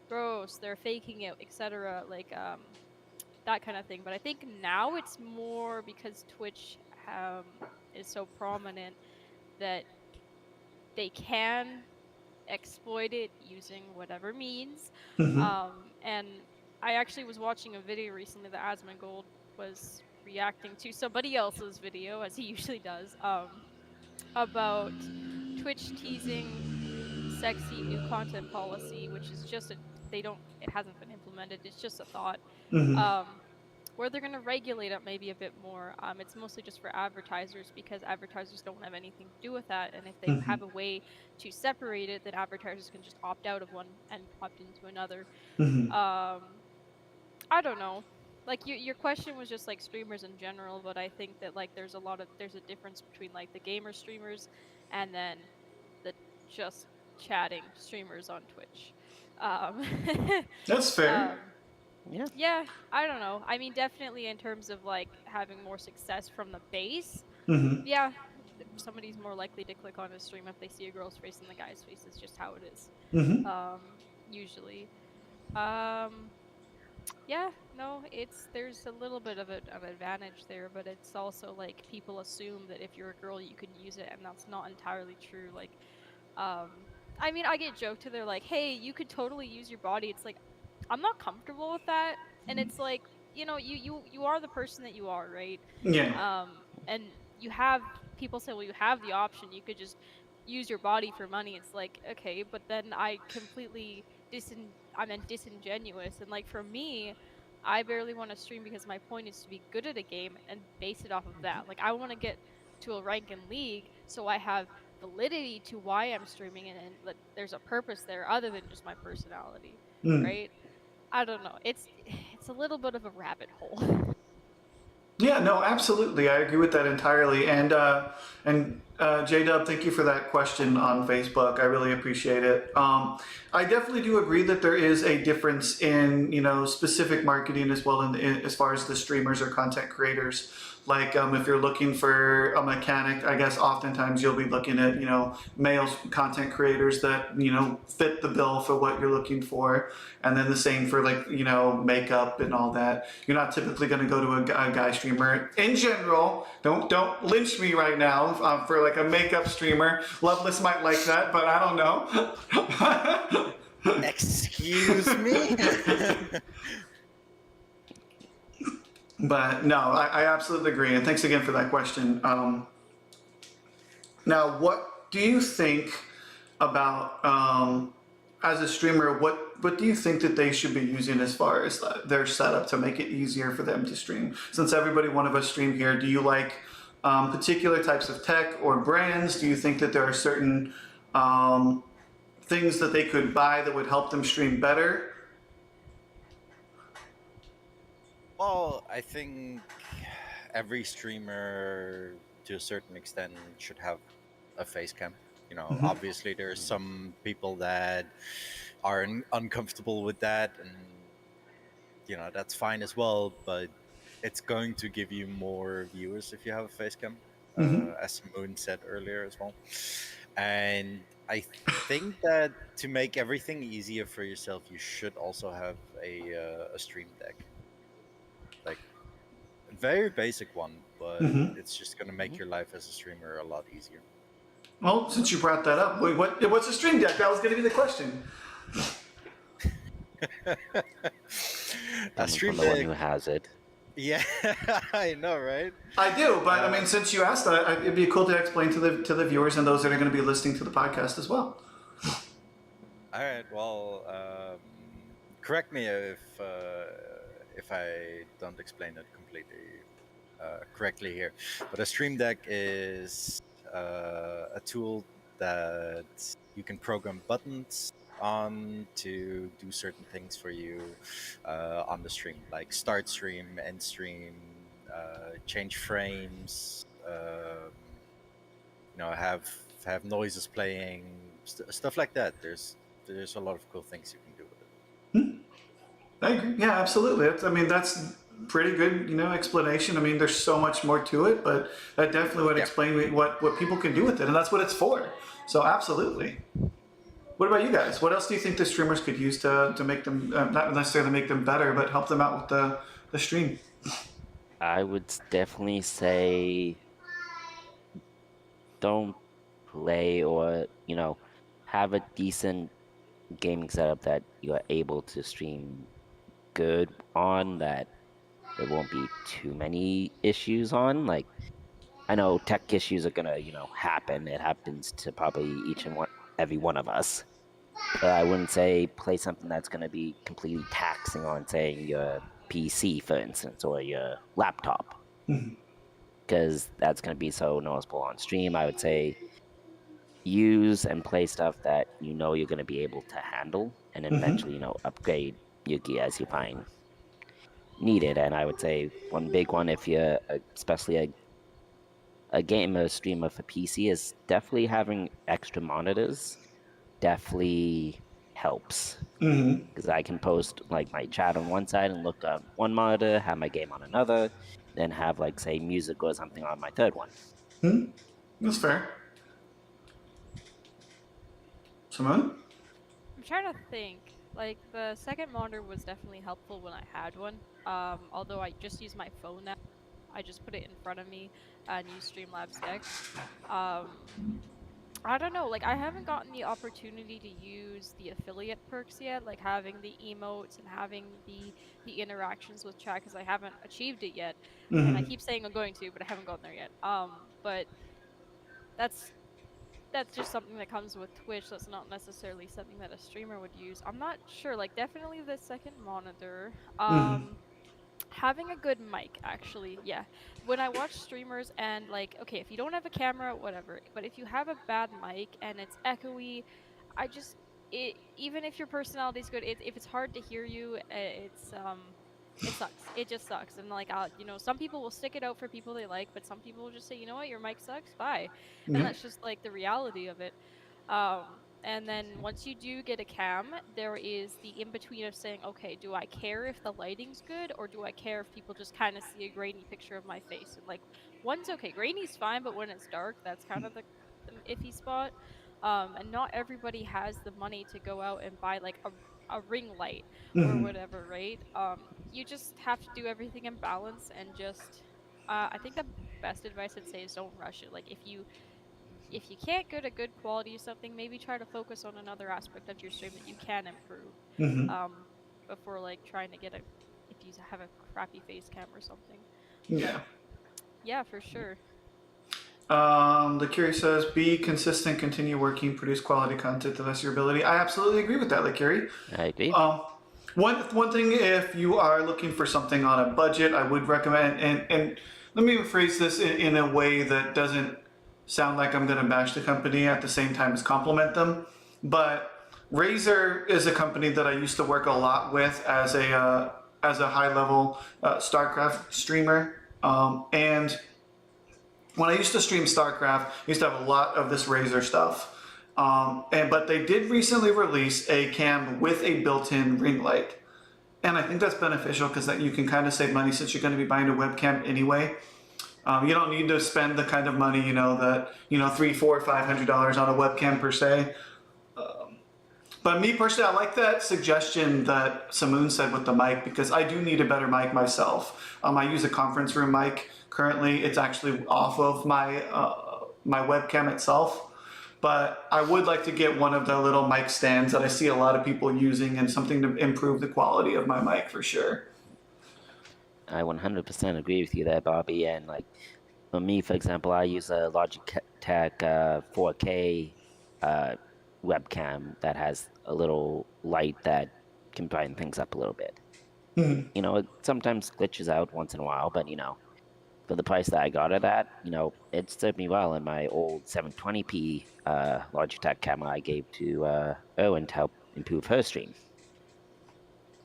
gross, they're faking it, etc. Like that kind of thing. But I think now it's more because Twitch is so prominent that they can exploit it using whatever means. And I actually was watching a video recently that Asmongold was reacting to somebody else's video, as he usually does, about Twitch teasing sexy new content policy, which is just it hasn't been implemented. It's just a thought. Where they're going to regulate it maybe a bit more. It's mostly just for advertisers because advertisers don't have anything to do with that. And if they have a way to separate it, then advertisers can just opt out of one and opt into another. I don't know. Like your question was just like streamers in general, but I think that like there's a difference between like the gamer streamers and then the just chatting streamers on Twitch. That's fair. Yeah, I don't know. I mean, definitely in terms of like having more success from the base. Yeah, somebody's more likely to click on a stream if they see a girl's face than the guy's face. It's just how it is. Usually. Yeah, no, there's a little bit of an advantage there, but it's also like people assume that if you're a girl you can use it, and that's not entirely true. Like, I mean, I get joked to, they're like, hey, you could totally use your body. It's like, I'm not comfortable with that, and it's like, you are the person that you are, right? Yeah. And people say, well, you have the option, you could just use your body for money. It's like, okay, but then I completely disingenuous, and like for me, I barely want to stream because my point is to be good at a game and base it off of that. Like I want to get to a rank in League so I have validity to why I'm streaming, and that there's a purpose there other than just my personality, right? I don't know. It's a little bit of a rabbit hole. Yeah, no, absolutely. I agree with that entirely. And J-Dub, thank you for that question on Facebook. I really appreciate it. I definitely do agree that there is a difference in, specific marketing as well as far as the streamers or content creators. Like if you're looking for a mechanic, I guess oftentimes you'll be looking at, male content creators that, fit the bill for what you're looking for. And then the same for like, makeup and all that. You're not typically going to go to a guy streamer in general. Don't lynch me right now for like a makeup streamer. Loveless might like that, but I don't know. Excuse me? But no, I absolutely agree, and thanks again for that question. Now, what do you think about as a streamer? What do you think that they should be using as far as their setup to make it easier for them to stream? Since everybody, one of us stream here, do you like particular types of tech or brands? Do you think that there are certain things that they could buy that would help them stream better? Well, I think every streamer, to a certain extent, should have a face cam. Obviously there's some people that are uncomfortable with that, and that's fine as well. But it's going to give you more viewers if you have a face cam, as Moon said earlier as well. And I think that to make everything easier for yourself, you should also have a stream deck. Like a very basic one, but it's just gonna make your life as a streamer a lot easier. Well, since you brought that up, what's a stream deck? That was going to be the question. Coming Stream from the one Deck. who has it. Yeah, I know, right? I do, but I mean, since you asked that, it'd be cool to explain to the viewers and those that are going to be listening to the podcast as well. All right. Well, correct me if I don't explain it completely correctly here. But a Stream Deck is a tool that you can program buttons on to do certain things for you on the stream, like start stream, end stream, change frames. Have noises playing, stuff like that. There's a lot of cool things you can do with it. I agree. Yeah, absolutely. I mean, that's pretty good, explanation. I mean, there's so much more to it, but that definitely would Yeah. explain what people can do with it, and that's what it's for. So, absolutely. What about you guys? What else do you think the streamers could use to make them, not necessarily make them better, but help them out with the stream? I would definitely say don't play or, have a decent gaming setup that you're able to stream good on, that there won't be too many issues on. Like, I know tech issues are gonna, happen. It happens to probably every one of us. But I wouldn't say play something that's gonna be completely taxing on, say, your PC, for instance, or your laptop, because that's gonna be so noticeable on stream. I would say use and play stuff that you're gonna be able to handle, and then eventually, upgrade your gear as you find needed. And I would say one big one, if you're especially a gamer streamer for PC, is definitely having extra monitors. Definitely helps, because I can post like my chat on one side and look on one monitor, have my game on another, then have like say music or something on my third one. That's fair. Simone? I'm trying to think. Like, the second monitor was definitely helpful when I had one. Although I just use my phone now. I just put it in front of me and use Streamlabs Deck. I don't know, like, I haven't gotten the opportunity to use the affiliate perks yet, like having the emotes and having the interactions with chat, because I haven't achieved it yet. And I keep saying I'm going to, but I haven't gotten there yet. But that's just something that comes with Twitch. That's not necessarily something that a streamer would use. I'm not sure, like, definitely the second monitor. Having a good mic, actually, yeah. When I watch streamers and, like, okay, if you don't have a camera, whatever, but if you have a bad mic and it's echoey, even if your personality's good, if it's hard to hear you, it sucks. It just sucks. And, like, some people will stick it out for people they like, but some people will just say, you know what, your mic sucks, bye. And that's just, like, the reality of it. And then once you do get a cam, there is the in-between of saying, okay, do I care if the lighting's good, or do I care if people just kind of see a grainy picture of my face? And, like, one's okay. Grainy's fine, but when it's dark, that's kind of the iffy spot. And not everybody has the money to go out and buy, like, a ring light or whatever, right? You just have to do everything in balance, and just, I think the best advice I'd say is don't rush it. Like, if you can't get a good quality of something, maybe try to focus on another aspect of your stream that you can improve. Before, like, trying to get if you have a crappy face cam or something. Yeah. Yeah, for sure. The Curie says, be consistent, continue working, produce quality content to the best of your ability. I absolutely agree with that, like Curie. I agree. One thing, if you are looking for something on a budget, I would recommend, and let me rephrase this in a way that doesn't sound like I'm going to bash the company at the same time as compliment them, but Razer is a company that I used to work a lot with as a high level StarCraft streamer, and when I used to stream StarCraft, I used to have a lot of this Razer stuff. But they did recently release a cam with a built-in ring light. And I think that's beneficial because that you can kind of save money since you're going to be buying a webcam anyway. You don't need to spend the kind of money, $300, $400, $500 on a webcam per se. But me personally, I like that suggestion that Samoon said with the mic, because I do need a better mic myself. I use a conference room mic currently. It's actually off of my my webcam itself. but I would like to get one of the little mic stands that I see a lot of people using, and something to improve the quality of my mic for sure. I 100% agree with you there, Bobby. And like for me, for example, I use a Logitech 4K uh, webcam that has a little light that can brighten things up a little bit. You know, it sometimes glitches out once in a while, but for the price that I got it at, it served me well in my old 720p Logitech camera I gave to Erwin to help improve her stream.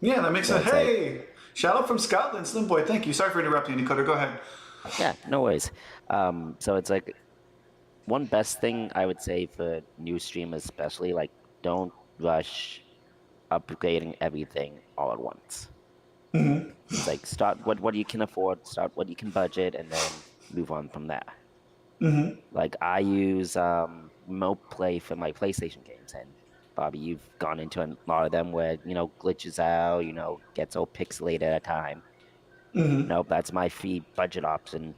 Yeah, that makes So sense. it's like, Hey, shout out from Scotland, Slim Boy. Thank you. Sorry for interrupting you, Dakota. Go ahead. yeah, no worries. So it's like one best thing I would say for new streamers, especially, like don't rush upgrading everything all at once. It's like start what you can afford, start what you can budget, and then move on from there. Like I use remote play for my PlayStation games, and Bobby, you've gone into a lot of them where glitches out, gets all pixelated at a time. Nope, that's my free budget option.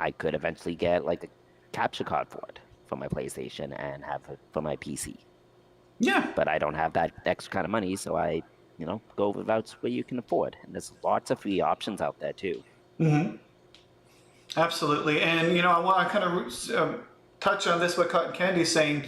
I could eventually get like a capture card for it for my PlayStation and have it for my PC. Yeah. But I don't have that extra kind of money, so I go with routes where you can afford. And there's lots of free options out there too. Absolutely, and I want to kind of touch on this. What Cotton Candy's saying,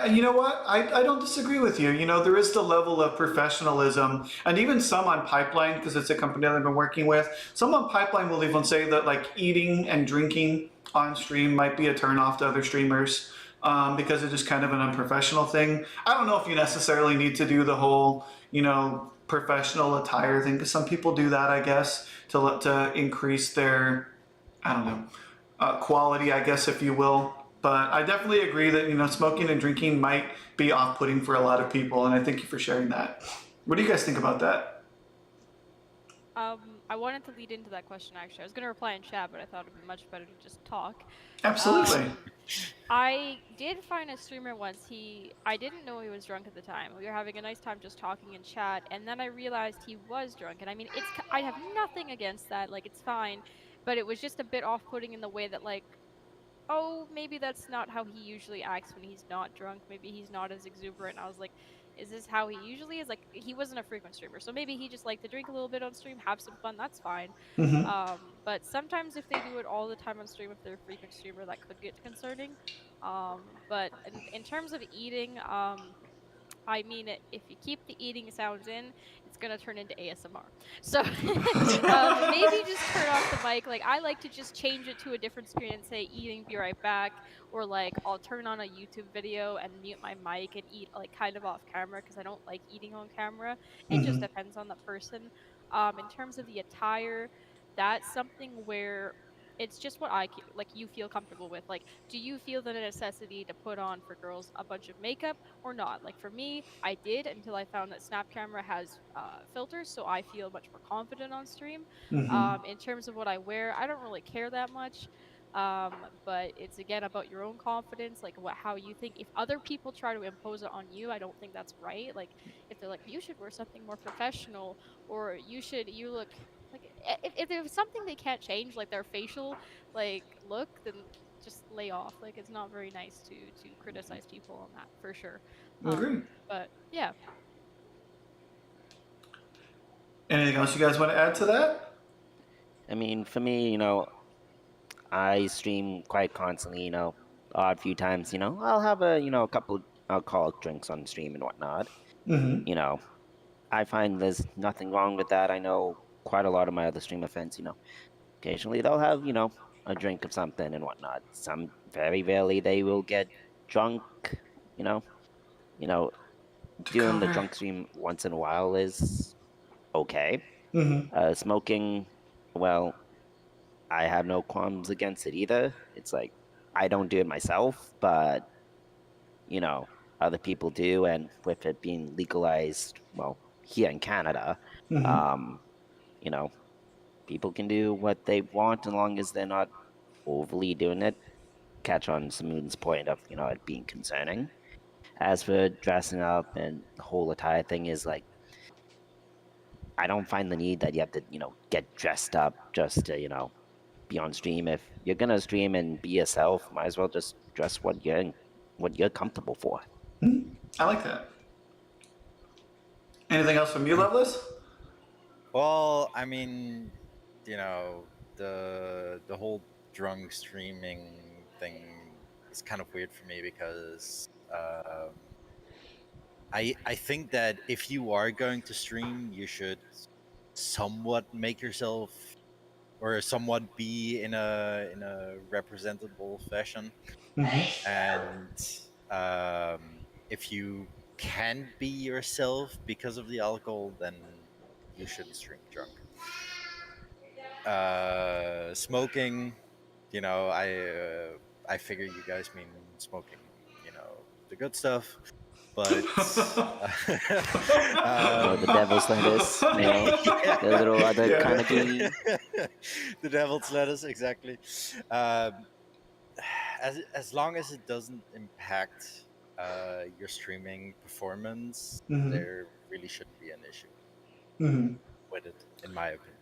you know what, I don't disagree with you. There is the level of professionalism, and even some on Pipeline, because it's a company that I've been working with. Some on Pipeline will even say that like eating and drinking on stream might be a turnoff to other streamers. Because it's just kind of an unprofessional thing. I don't know if you necessarily need to do the whole, professional attire thing, because some people do that, I guess, to increase their, I don't know, quality, I guess, if you will. But I definitely agree that, smoking and drinking might be off-putting for a lot of people, and I thank you for sharing that. What do you guys think about that? I wanted to lead into that question actually. I was gonna reply in chat, but I thought it'd be much better to just talk. Absolutely. I did find a streamer once. I didn't know he was drunk at the time. We were having a nice time just talking in chat, and then I realized he was drunk. And I mean, I have nothing against that. Like, it's fine, but it was just a bit off-putting in the way that, like, oh, maybe that's not how he usually acts when he's not drunk. Maybe he's not as exuberant. I was like, is this how he usually is? Like, he wasn't a frequent streamer, so maybe he just liked to drink a little bit on stream, have some fun. That's fine. But sometimes if they do it all the time on stream, if they're a frequent streamer, that could get concerning. But in terms of eating, I mean, if you keep the eating sounds in, it's gonna turn into ASMR. So maybe just turn off the mic. Like, I like to just change it to a different screen and say "eating, be right back," or like I'll turn on a YouTube video and mute my mic and eat like kind of off camera because I don't like eating on camera. It just depends on the person. In terms of the attire, that's something where it's just what like you feel comfortable with. Like, do you feel the necessity to put on for girls a bunch of makeup or not? Like for me, I did until I found that Snap Camera has filters, so I feel much more confident on stream. In terms of what I wear, I don't really care that much. But it's again about your own confidence, like how you think. If other people try to impose it on you, I don't think that's right. Like if they're like, you should wear something more professional, or you look like if there's something they can't change, like their facial like look, then just lay off. Like it's not very nice to criticize people on that for sure. Agree. But yeah. Anything else you guys want to add to that? I mean, for me, I stream quite constantly, odd few times, I'll have a couple alcoholic drinks on stream and whatnot. I find there's nothing wrong with that. I know quite a lot of my other streamer friends, occasionally they'll have, a drink of something and whatnot. Some very rarely they will get drunk, you know. You know, doing the Dakota. drunk stream once in a while is okay. Smoking, well, I have no qualms against it either. It's like I don't do it myself, but other people do, and with it being legalized, well, here in Canada, you know, people can do what they want as long as they're not overly doing it. Catch on Samoon's point of it being concerning. As for dressing up and the whole attire thing is like, I don't find the need that you have to get dressed up just to be on stream. If you're gonna stream and be yourself, might as well just dress what you're what you're comfortable for. I like that. Anything else from you, Lovelace? Well, I mean, the whole drunk streaming thing is kind of weird for me because I think that if you are going to stream, you should somewhat make yourself or somewhat be in a representable fashion. And if you can't be yourself because of the alcohol, then you shouldn't stream drunk. Smoking, I figure you guys mean smoking, the good stuff. But The devil's lettuce, yeah, the little other Yeah. kind of green. the devil's lettuce, exactly. Um, as long as it doesn't impact your streaming performance, Mhm. there really shouldn't be an issue Mhm. with it, in my opinion.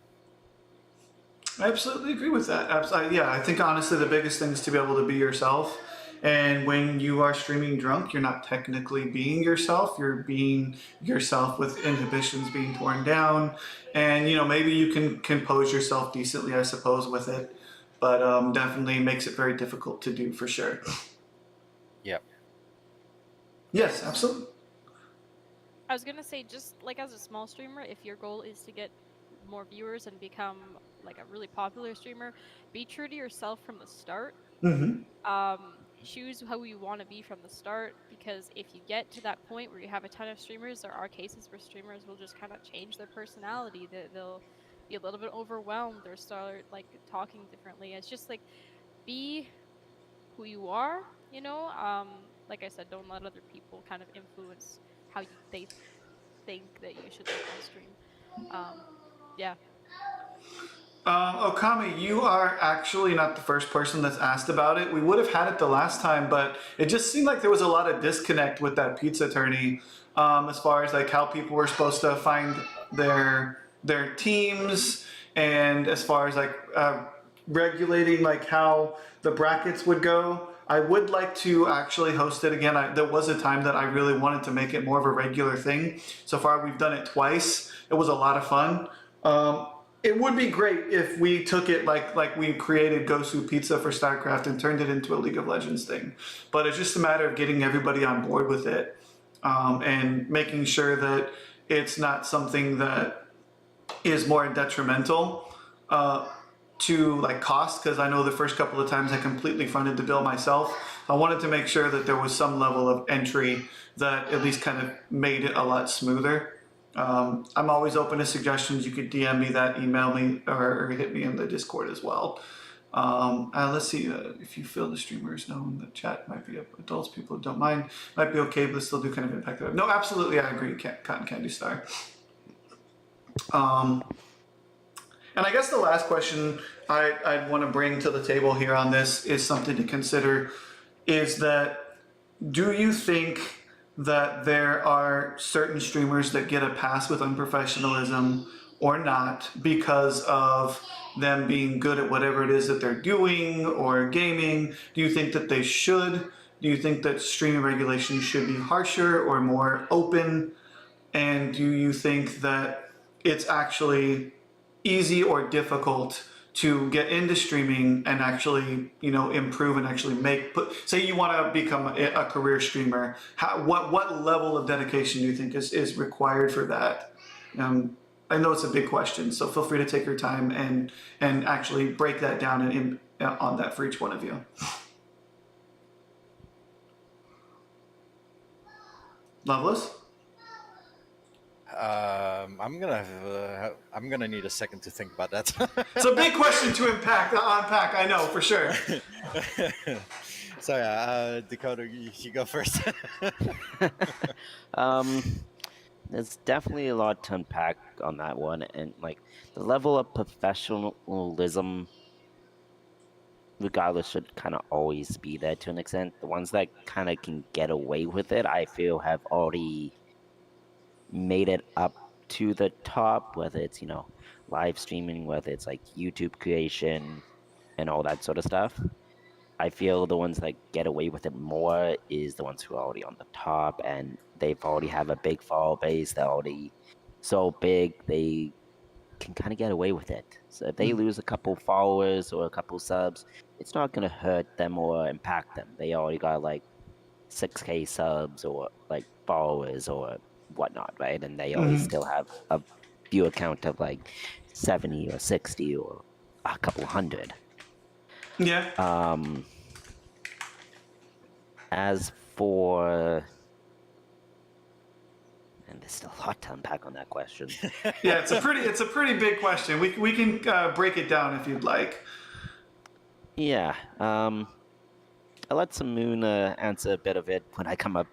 I absolutely agree with that. Yeah, I think honestly the biggest thing is to be able to be yourself. And when you are streaming drunk, you're not technically being yourself. You're being yourself with inhibitions being torn down. And maybe you can compose yourself decently, I suppose, with it. But definitely makes it very difficult to do for sure. Yeah. Yes, absolutely. I was gonna say, just like as a small streamer, if your goal is to get more viewers and become like a really popular streamer, be true to yourself from the start. Mm-hmm. Choose how you want to be from the start, because if you get to that point where you have a ton of streamers, there are cases where streamers will just kind of change their personality. They'll be a little bit overwhelmed or start like talking differently. It's just like, be who you are, you know. Like I said, don't let other people kind of influence how they think that you should look on stream. Yeah. Okami, you are actually not the first person that's asked about it. We would have had it the last time, but it just seemed like there was a lot of disconnect with that pizza attorney, as far as like how people were supposed to find their teams, and as far as like regulating like how the brackets would go. I would like to actually host it again. There was a time that I really wanted to make it more of a regular thing. So far, we've done it twice. It was a lot of fun. It would be great if we took it like we created Gosu Pizza for StarCraft and turned it into a League of Legends thing. But it's just a matter of getting everybody on board with it, and making sure that it's not something that is more detrimental to like cost, because I know the first couple of times I completely funded the bill myself. I wanted to make sure that there was some level of entry that at least kind of made it a lot smoother. I'm always open to suggestions. You could DM me that, email me, or hit me in the Discord as well. Let's see, if you feel the streamers know in the chat might be adults, people who don't mind, might be okay, but still do kind of impact it. No, absolutely, I agree, Cotton Candy Star. And I guess the last question I'd want to bring to the table here on this is something to consider, is that do you think that there are certain streamers that get a pass with unprofessionalism or not because of them being good at whatever it is that they're doing or gaming? Do you think that they should? Do you think that streaming regulations should be harsher or more open? And do you think that it's actually easy or difficult to get into streaming and actually, improve and actually say you want to become a career streamer? What level of dedication do you think is required for that? I know it's a big question, so feel free to take your time and actually break that down and on that for each one of you. Loveless? I'm gonna need a second to think about that. It's a big question to unpack. I know for sure. So yeah, Dakota, you go first. There's definitely a lot to unpack on that one, and like the level of professionalism, regardless, should kind of always be there to an extent. The ones that kind of can get away with it, I feel, have already made it up to the top, whether it's live streaming, whether it's like YouTube creation and all that sort of stuff. I feel the ones that get away with it more is the ones who are already on the top and they've already have a big follower base. They're already so big they can kind of get away with it. So if they lose a couple followers or a couple subs, it's not gonna hurt them or impact them. They already got like 6K subs or like followers or whatnot, right? And they always Mm-hmm. still have a viewer count of like 70 or 60 or a couple hundred. Yeah. As for, and there's still a lot to unpack on that question. Yeah, it's a pretty big question. We can break it down if you'd like. Yeah, I'll let Samoon answer a bit of it when I come up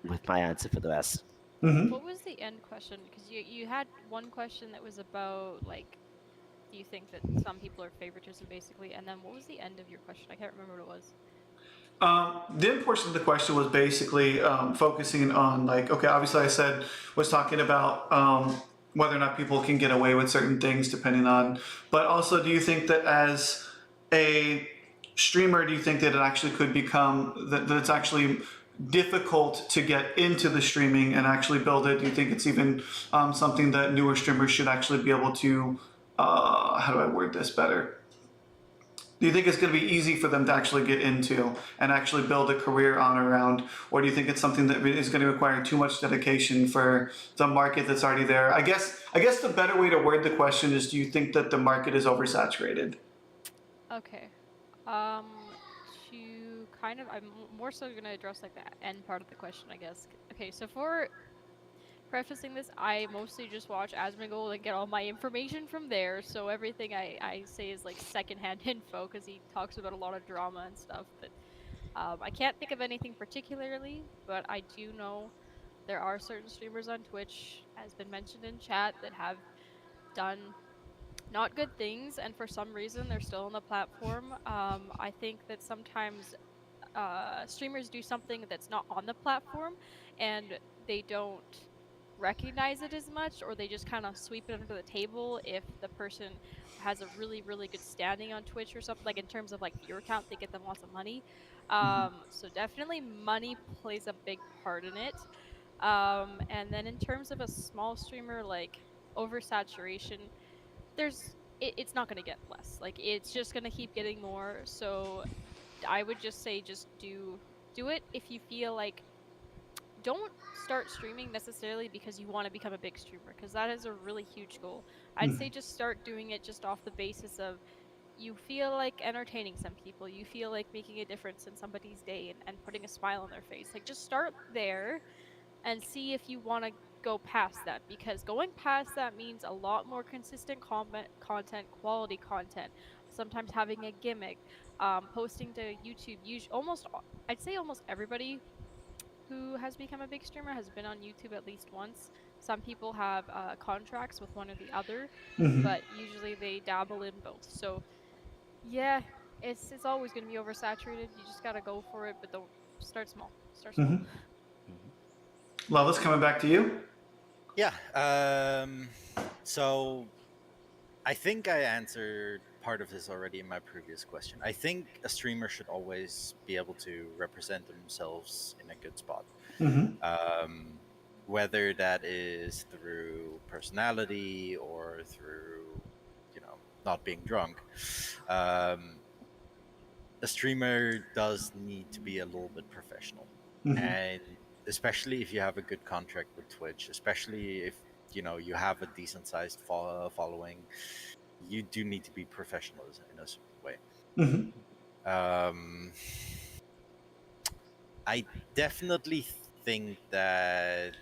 with my answer for the rest. Mm-hmm. What was the end question? Because you had one question that was about like, do you think that some people are favoritism basically, and then what was the end of your question? I can't remember what it was. The end portion of the question was basically focusing on like, okay, obviously I said was talking about whether or not people can get away with certain things depending on, but also do you think that as a streamer, do you think that it actually could become that it's actually difficult to get into the streaming and actually build it? Do you think it's even something that newer streamers should actually be able to? How do I word this better? Do you think it's going to be easy for them to actually get into and actually build a career on around, or do you think it's something that is going to require too much dedication for the market that's already there? I guess the better way to word the question is: do you think that the market is oversaturated? Okay. To kind of, I'm more so gonna address like the end part of the question, I guess. Okay, so for prefacing this, I mostly just watch Asmongold and get all my information from there. So everything I say is like secondhand info because he talks about a lot of drama and stuff. But I can't think of anything particularly, but I do know there are certain streamers on Twitch, as been mentioned in chat, that have done not good things, and for some reason they're still on the platform. I think that sometimes streamers do something that's not on the platform, and they don't recognize it as much, or they just kind of sweep it under the table if the person has a really really good standing on Twitch or something, like in terms of like viewer count, they get them lots of money. So definitely money plays a big part in it. And then in terms of a small streamer, like oversaturation, it's not going to get less. Like it's just going to keep getting more. So I would just say just do it if you feel like, don't start streaming necessarily because you want to become a big streamer, because that is a really huge goal. I'd say just start doing it just off the basis of you feel like entertaining some people, you feel like making a difference in somebody's day and putting a smile on their face. Like just start there and see if you want to go past that, because going past that means a lot more consistent content, quality content, sometimes having a gimmick, posting to YouTube. I'd say almost everybody who has become a big streamer has been on YouTube at least once. Some people have contracts with one or the other, but usually they dabble in both. So yeah, it's always going to be oversaturated. You just got to go for it, but don't start small. Start small. Mhm. Loveless, coming back to you. Yeah. So I think I answered part of this already in my previous question. I think a streamer should always be able to represent themselves in a good spot. Um, whether that is through personality or through, not being drunk. Um, a streamer does need to be a little bit professional. And especially if you have a good contract with Twitch, especially if you have a decent sized following, you do need to be professional in a certain way. Um, I definitely think that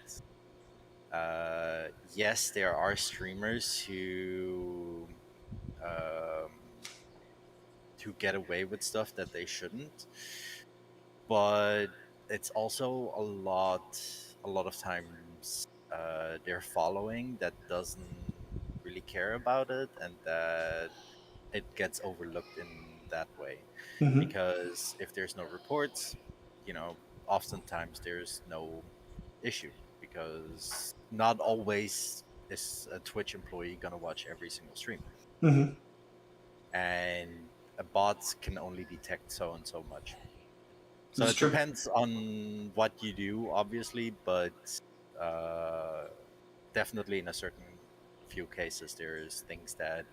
yes, there are streamers um, who get away with stuff that they shouldn't, but it's also a lot of times their following that doesn't really care about it, and that it gets overlooked in that way. Because if there's no reports, oftentimes there's no issue, because not always is a Twitch employee gonna watch every single stream. And bots can only detect so and so much. So That's it true. depends on what you do, obviously, but uh, definitely in a certain few cases, there's things that,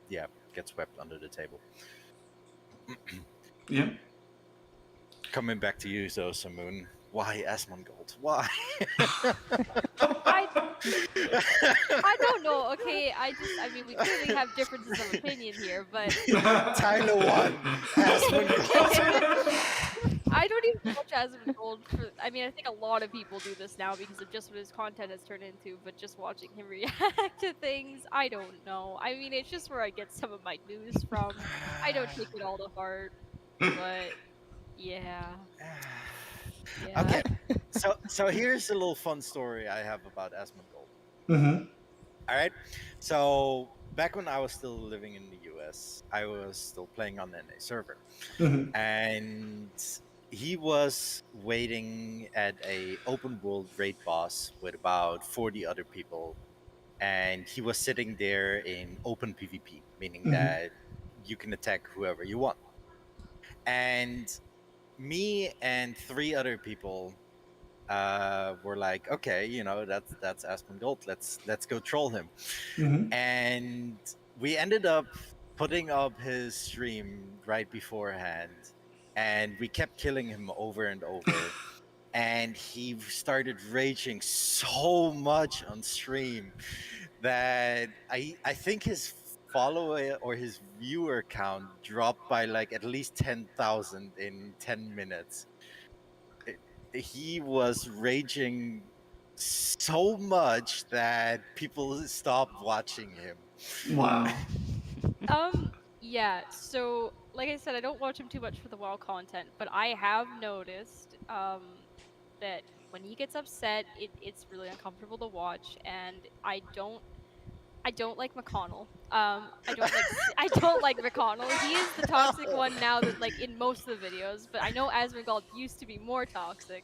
yeah, get swept under the table. Yeah. Coming back to you, though, Samoon, why Asmongold? Why? I I don't know. Okay, I mean, we clearly have differences of opinion here, but Tyler won. Asmongold. I don't even watch Gold for. I mean, I think a lot of people do this now because of just what his content has turned into. But just watching him react to things, I don't know. I mean, it's just where I get some of my news from. I don't take it all to heart, but yeah, yeah. Okay, so here's a little fun story I have about Asmongold. Mm-hmm. All right. So back when I was still living in the US, I was still playing on the NA server. Mm-hmm. And he was waiting at a open world raid boss with about 40 other people. And he was sitting there in open PvP, meaning Mm-hmm. that you can attack whoever you want. And me and three other people were like, okay, that's Aspen Gold. Let's go troll him. Mm-hmm. And we ended up putting up his stream right beforehand, and we kept killing him over and over. And he started raging so much on stream that I think his follower or his viewer count dropped by like at least 10,000 in 10 minutes. He was raging so much that people stopped watching him. Wow. Yeah. So, like I said, I don't watch him too much for the WoW content, but I have noticed that when he gets upset, it's really uncomfortable to watch, and I don't like McConnell. I don't like McConnell. He is the toxic one now that like in most of the videos, but I know Asmongold used to be more toxic.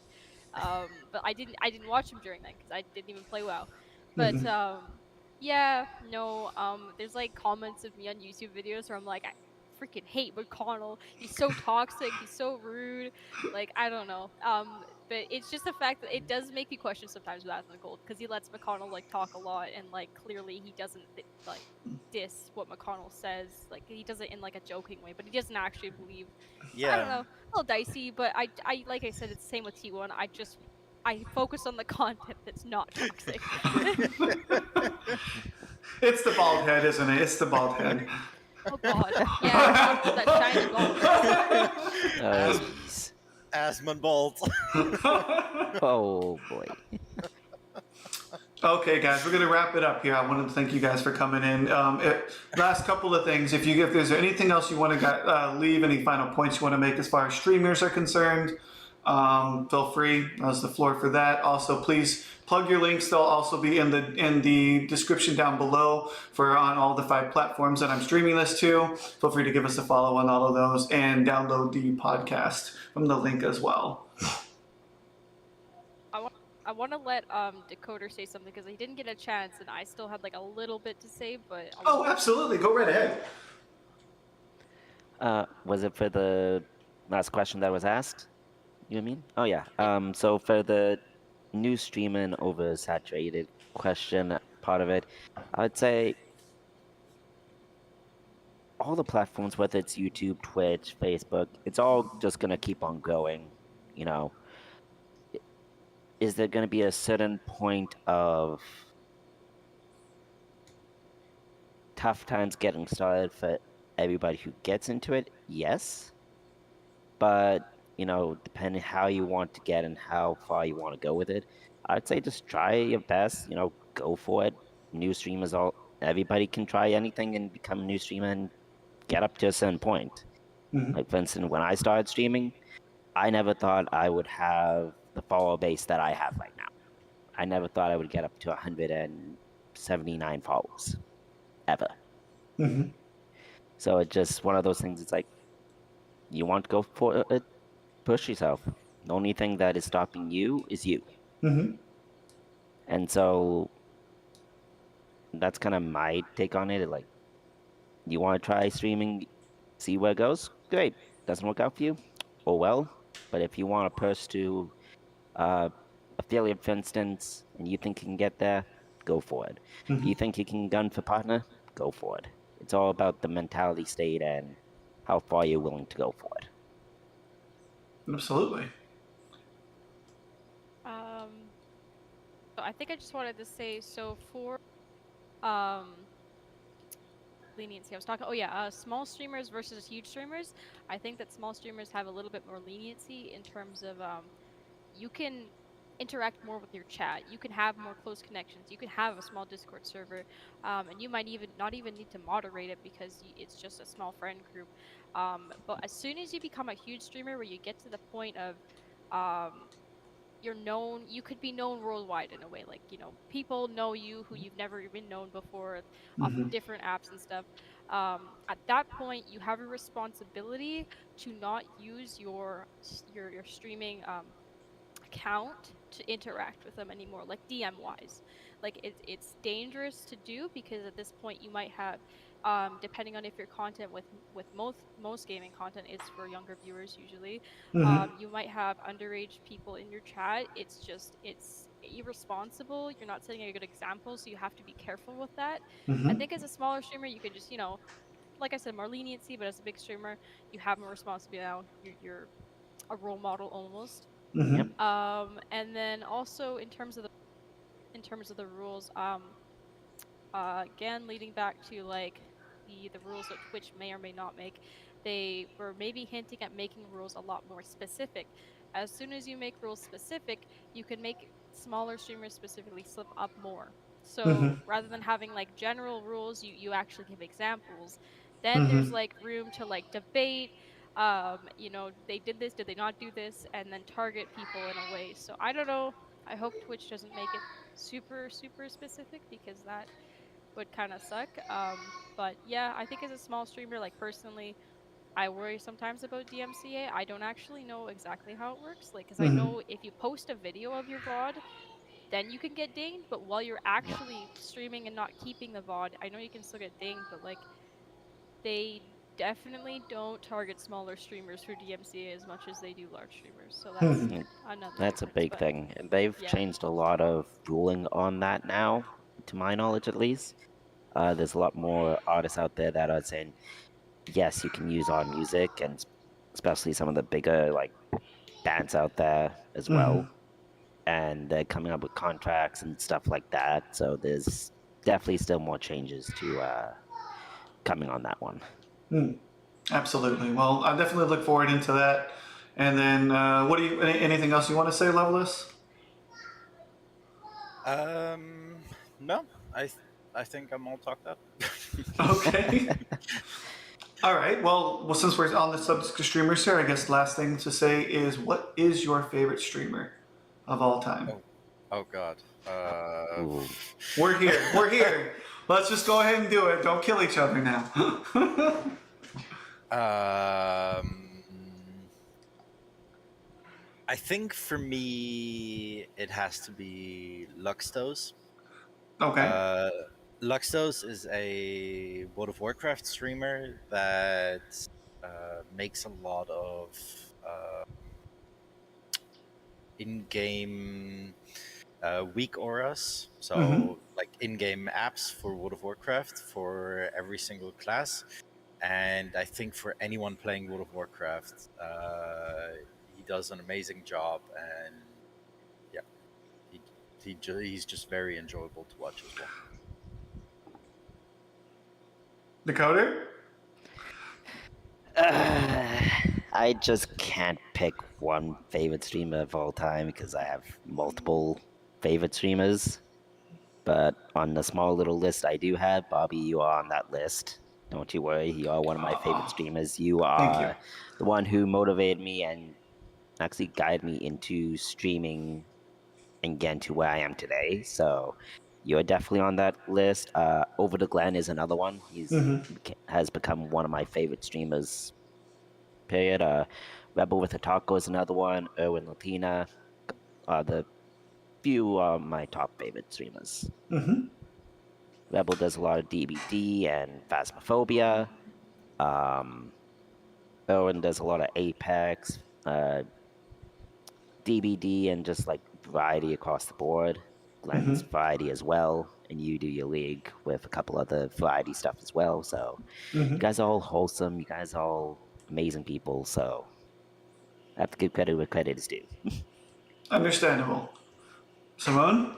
But I didn't watch him during that because I didn't even play WoW. But Mm-hmm. yeah, no. There's like comments of me on YouTube videos where I'm like, I freaking hate McConnell. He's so toxic. He's so rude. Like I don't know. But it's just the fact that it does make me question sometimes with Asmongold because he lets McConnell like talk a lot and like clearly he doesn't like diss what McConnell says. Like he does it in like a joking way, but he doesn't actually believe. So I don't Yeah. know, a little dicey. But I like I said, it's the same with T1. I focus on the content that's not toxic. It's the bald head, isn't it? It's the bald head. Oh God, yeah, McConnell with that shiny bald head. As- Jeez. Asmongold. Oh boy. Okay, guys, we're gonna wrap it up here. I wanted to thank you guys for coming in. Last couple of things. If there's anything else you want to leave, any final points you want to make as far as streamers are concerned, feel free. That's the floor for that. Also, please plug your links. They'll also be in the description down below for on all the 5 platforms that I'm streaming this to. Feel free to give us a follow on all of those and download the podcast from the link as well. I want to let Decoder say something because he didn't get a chance, and I still had like a little bit to say, but Oh, absolutely. Go right ahead. Was it for the last question that was asked? You mean? Oh yeah. So for the new streaming oversaturated question part of it, I'd say all the platforms, whether it's YouTube, Twitch, Facebook, it's all just gonna keep on going. You know, is there gonna be a certain point of tough times getting started for everybody who gets into it? Yes. But, depending how you want to get and how far you want to go with it, I'd say just try your best, go for it. New streamers everybody can try anything and become a new streamer and get up to a certain point. Mm-hmm. Like for instance, when I started streaming, I never thought I would have the follower base that I have right now. I never thought I would get up to 179 followers. Ever. Mm-hmm. So it's just one of those things, it's like you want to go for it, push yourself. The only thing that is stopping you is you. Mm-hmm. And so that's kind of my take on it. Like, you want to try streaming, see where it goes. Great. Doesn't work out for you? Oh well. But if you want to pursue affiliate, for instance, and you think you can get there, go for it. If you think you can gun for partner, go for it. It's all about the mentality state and how far you're willing to go for it. Absolutely. So I think I just wanted to say, so for um leniency, I was talking. Oh yeah, small streamers versus huge streamers. I think that small streamers have a little bit more leniency in terms of you can interact more with your chat. You can have more close connections. You can have a small Discord server, and you might even not even need to moderate it because it's just a small friend group. But as soon as you become a huge streamer, where you get to the point of um, you're known, you could be known worldwide in a way, like, you know, people know you who you've never even known before off of different apps and stuff. At that point you have a responsibility to not use your streaming account to interact with them anymore, like DM wise. Like it's dangerous to do because at this point you might have, depending on if your content with most gaming content is for younger viewers usually, you might have underage people in your chat. It's irresponsible. You're not setting a good example, so you have to be careful with that. I think as a smaller streamer you could just, you know, like I said, more leniency, but as a big streamer you have more responsibility now. You're a role model almost. Yep. And then also in terms of the rules, again leading back to like the rules that Twitch may or may not make, they were maybe hinting at making rules a lot more specific. As soon as you make rules specific, you can make smaller streamers specifically slip up more. So rather than having like general rules, you actually give examples. Then there's like room to like debate. You know, they did this, did they not do this, and then target people in a way. So I don't know. I hope Twitch doesn't make it super super specific because that would kind of suck. But yeah, I think as a small streamer, like personally, I worry sometimes about DMCA. I don't actually know exactly how it works. Like, because I know if you post a video of your VOD, then you can get dinged. But while you're Yep. actually streaming and not keeping the VOD, I know you can still get dinged. But like, they definitely don't target smaller streamers for DMCA as much as they do large streamers. So that's Mm, another That's a difference. big But thing. And they've yeah. changed a lot of ruling on that now, to my knowledge at least. There's a lot more artists out there that are saying, yes, you can use our music, and especially some of the bigger like bands out there as well. And they're coming up with contracts and stuff like that. So there's definitely still more changes to coming on that one. Absolutely. Well, I definitely look forward into that. And then, what do you? Anything else you want to say, Leveless? No, I think I'm all talked up. Okay. All right. Well, since we're on the subject of streamers here, I guess the last thing to say is, what is your favorite streamer of all time? Oh God. Ooh. We're here. We're here. Let's just go ahead and do it. Don't kill each other now. I think for me it has to be Luxtos. Okay. Luxtos is a World of Warcraft streamer that makes a lot of in-game weak auras, so like in-game apps for World of Warcraft for every single class. And I think for anyone playing World of Warcraft, he does an amazing job, and yeah, he's just very enjoyable to watch as well. Decoder? I just can't pick one favorite streamer of all time because I have multiple favorite streamers. But on the small little list I do have, Bobby, you are on that list. Don't you worry, you are one of my favorite streamers. You Thank you. are the one who motivated me and actually guided me into streaming and getting to where I am today. So you're definitely on that list. Over the Glen is another one. Has become one of my favorite streamers. Period. Rebel with a Taco is another one. Erwin Latina. The few are my top favorite streamers. Rebel does a lot of DBD and Phasmophobia. Oh, and there's a lot of Apex, DBD, and just like variety across the board. Glenn's variety as well, and you do your league with a couple other variety stuff as well. So you guys are all wholesome. You guys are all amazing people. So I have to give credit where credit is due. Understandable. Simone?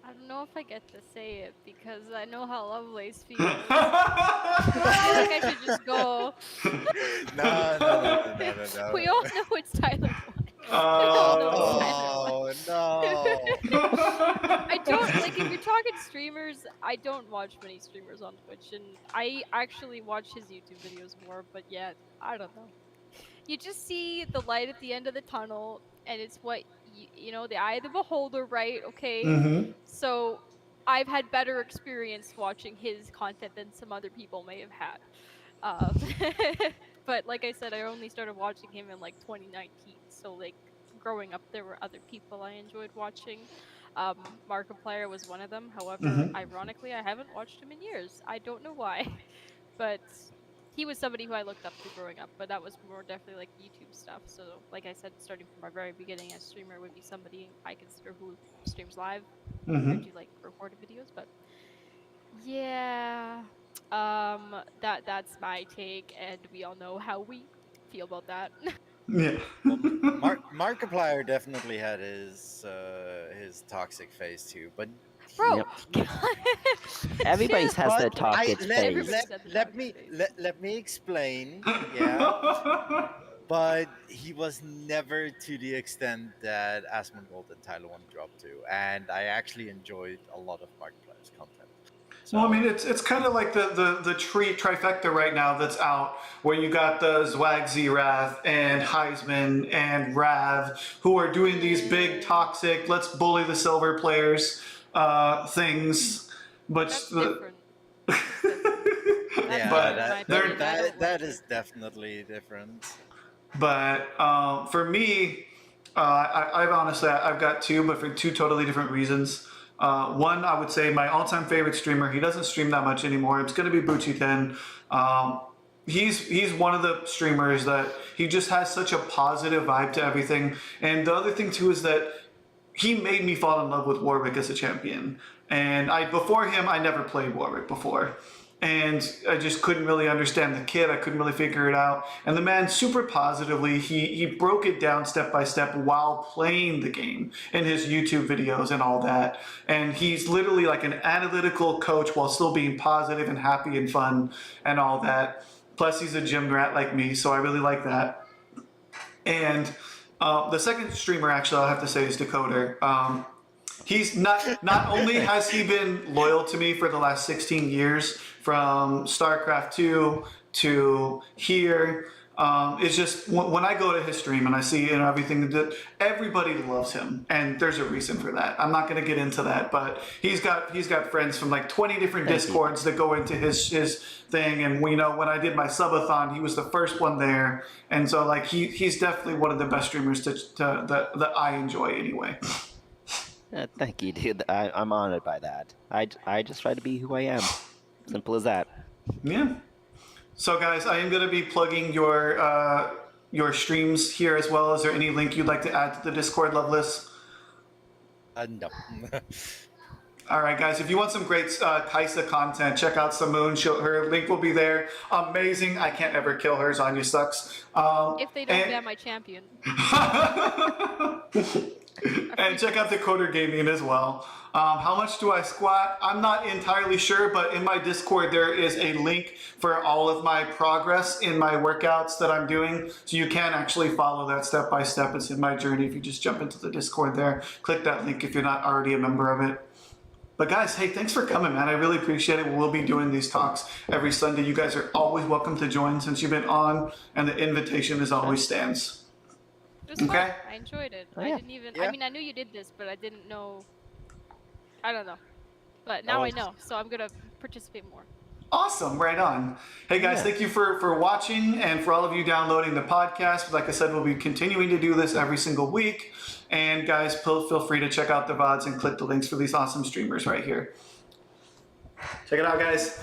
I don't know if I get to say it because I know how Lovelace feels. I feel like I should just go. No. We all know it's Tyler one. We all know it's Tyler one. Oh no! I don't like if you're talking streamers. I don't watch many streamers on Twitch, and I actually watch his YouTube videos more. But yeah, I don't know. You just see the light at the end of the tunnel, and it's what you know, the eye of the beholder, right? Okay. So I've had better experience watching his content than some other people may have had. Um, but like I said, I only started watching him in like 2019. So like growing up, there were other people I enjoyed watching. Markiplier was one of them. However, ironically, I haven't watched him in years. I don't know why, but he was somebody who I looked up to growing up. But that was more definitely like YouTube stuff. So like I said, starting from my very beginning as streamer would be somebody I consider who streams live compared to like recorded videos. But yeah, that's my take, and we all know how we feel about that. Yeah. Well, Markiplier definitely had his toxic phase too, but Bro, Yep. Everybody's has their toxic Everybody phase. said the let toxic me phase. let me explain. Yeah, but he was never to the extent that Asmongold and Tyler One dropped to, and I actually enjoyed a lot of Markiplier's content. So, Well, I mean, it's kind of like the trifecta right now that's out, where you got the Zwag Z-Rav and Heisman and Rav, who are doing these big toxic, let's bully the silver players things. But That's the, different. That's different. yeah, But in my they're- opinion. I don't that like is it. definitely different. But for me, I've honestly I've got two, but for two totally different reasons. One, I would say my all-time favorite streamer. He doesn't stream that much anymore. It's going to be Buchiten. He's one of the streamers that he just has such a positive vibe to everything. And the other thing too is that he made me fall in love with Warwick as a champion. And before him, I never played Warwick before. And I just couldn't really understand the kit. I couldn't really figure it out. And the man, super positively, he broke it down step by step while playing the game in his YouTube videos and all that. And he's literally like an analytical coach while still being positive and happy and fun and all that. Plus, he's a gym rat like me, so I really like that. And the second streamer, actually, I'll have to say is Decoder. He's not only has he been loyal to me for the last 16 years, from StarCraft 2 to here. It's just when I go to his stream and I see everything that everybody loves him, and there's a reason for that. I'm not going to get into that, but he's got friends from like 20 different Discords that go into his thing, and we know when I did my subathon, he was the first one there, and so like he's definitely one of the best streamers that I enjoy anyway. Thank you, dude. I'm honored by that. I just try to be who I am. Simple as that. Yeah. So guys, I am going to be plugging your streams here as well. Is there any link you'd like to add to the Discord, Loveless? No. All right, guys. If you want some great Kaisa content, check out Samoon. Her link will be there. Amazing. I can't ever kill her. Zanya sucks. If they don't ban my champion. And check out Decoder Gaming as well. How much do I squat? I'm not entirely sure, but in my Discord there is a link for all of my progress in my workouts that I'm doing. So you can actually follow that step by step. It's in my journey if you just jump into the Discord there. Click that link if you're not already a member of it. But guys, hey, thanks for coming, man. I really appreciate it. We'll be doing these talks every Sunday. You guys are always welcome to join since you've been on, and the invitation is always stands. It was fun. Okay. I enjoyed it. Oh, I yeah. didn't even. Yeah. I mean, I knew you did this, but I didn't know. I don't know. But now I know, so I'm gonna participate more. Awesome, right on. Hey guys, Yeah. thank you for watching, and for all of you downloading the podcast. Like I said, we'll be continuing to do this every single week. And guys, feel free to check out the VODs and click the links for these awesome streamers right here. Check it out, guys.